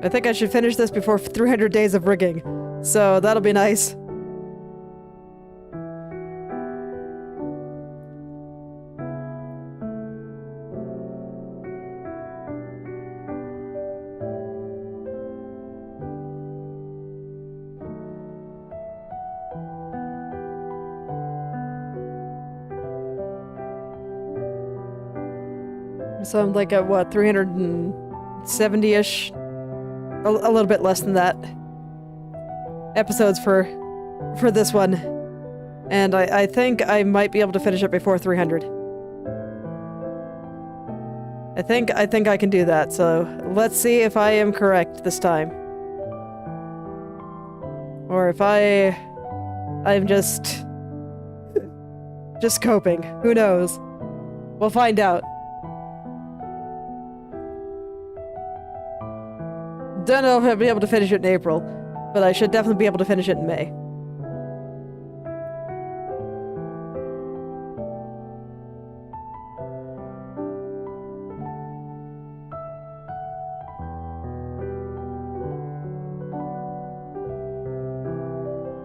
I think I should finish this before 300 days of rigging, so that'll be nice. So I'm like at what, 370-ish? A little bit less than that. Episodes for this one. And I think I might be able to finish it before 300. I think I can do that, so let's see if I am correct this time. Or if I'm just coping. Who knows? We'll find out. Don't know if I'll be able to finish it in April, but I should definitely be able to finish it in May.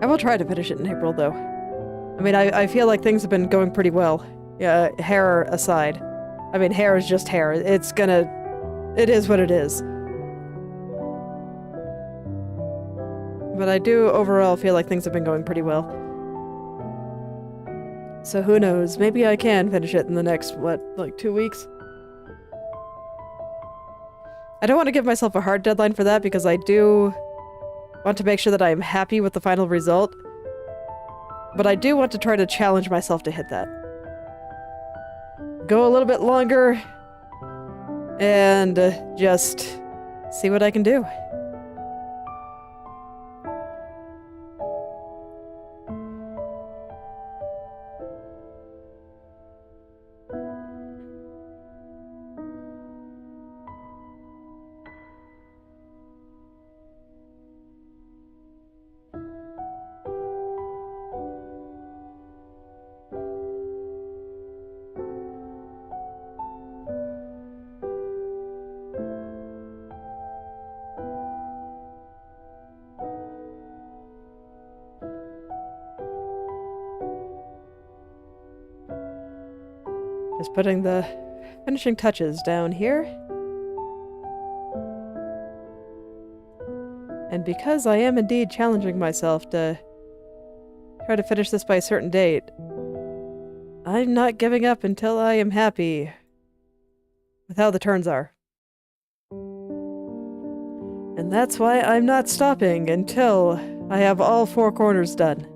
I will try to finish it in April, though. I mean, I feel like things have been going pretty well. Yeah, hair aside. I mean, hair is just hair. It is what it is. But I do overall feel like things have been going pretty well. So who knows, maybe I can finish it in the next, what, like 2 weeks? I don't want to give myself a hard deadline for that because I do want to make sure that I am happy with the final result. But I do want to try to challenge myself to hit that. Go a little bit longer and just see what I can do. Just putting the finishing touches down here. And because I am indeed challenging myself to try to finish this by a certain date, I'm not giving up until I am happy with how the turns are. And that's why I'm not stopping until I have all 4 corners done.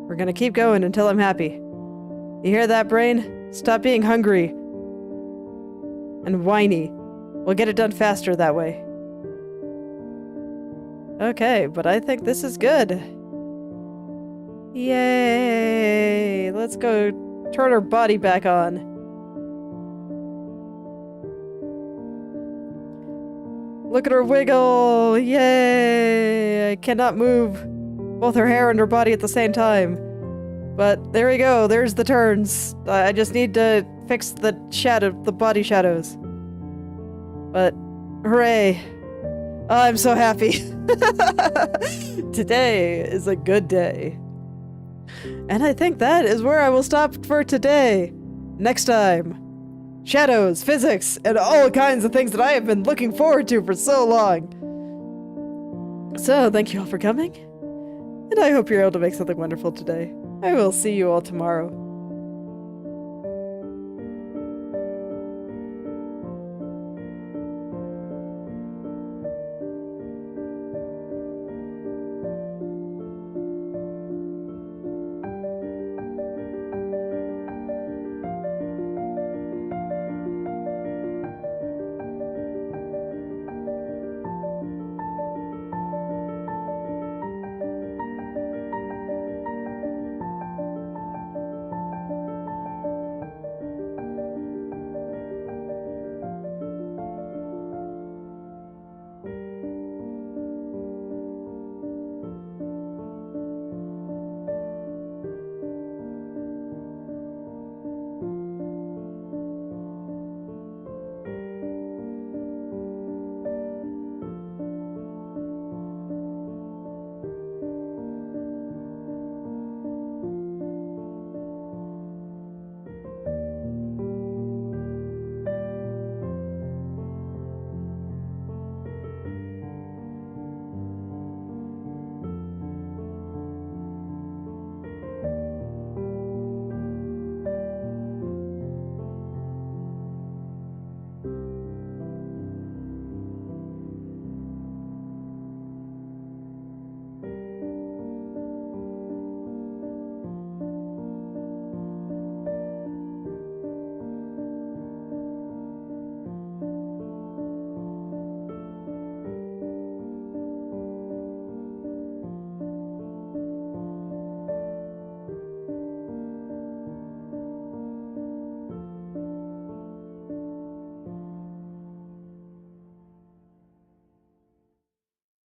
We're gonna keep going until I'm happy. You hear that, brain? Stop being hungry and whiny. We'll get it done faster that way. Okay, but I think this is good. Yay! Let's go turn our body back on. Look at her wiggle! Yay! I cannot move both her hair and her body at the same time. But there we go, there's the turns. I just need to fix the body shadows. But, hooray. Oh, I'm so happy. Today is a good day. And I think that is where I will stop for today. Next time, shadows, physics, and all kinds of things that I have been looking forward to for so long. So, thank you all for coming. And I hope you're able to make something wonderful today. I will see you all tomorrow.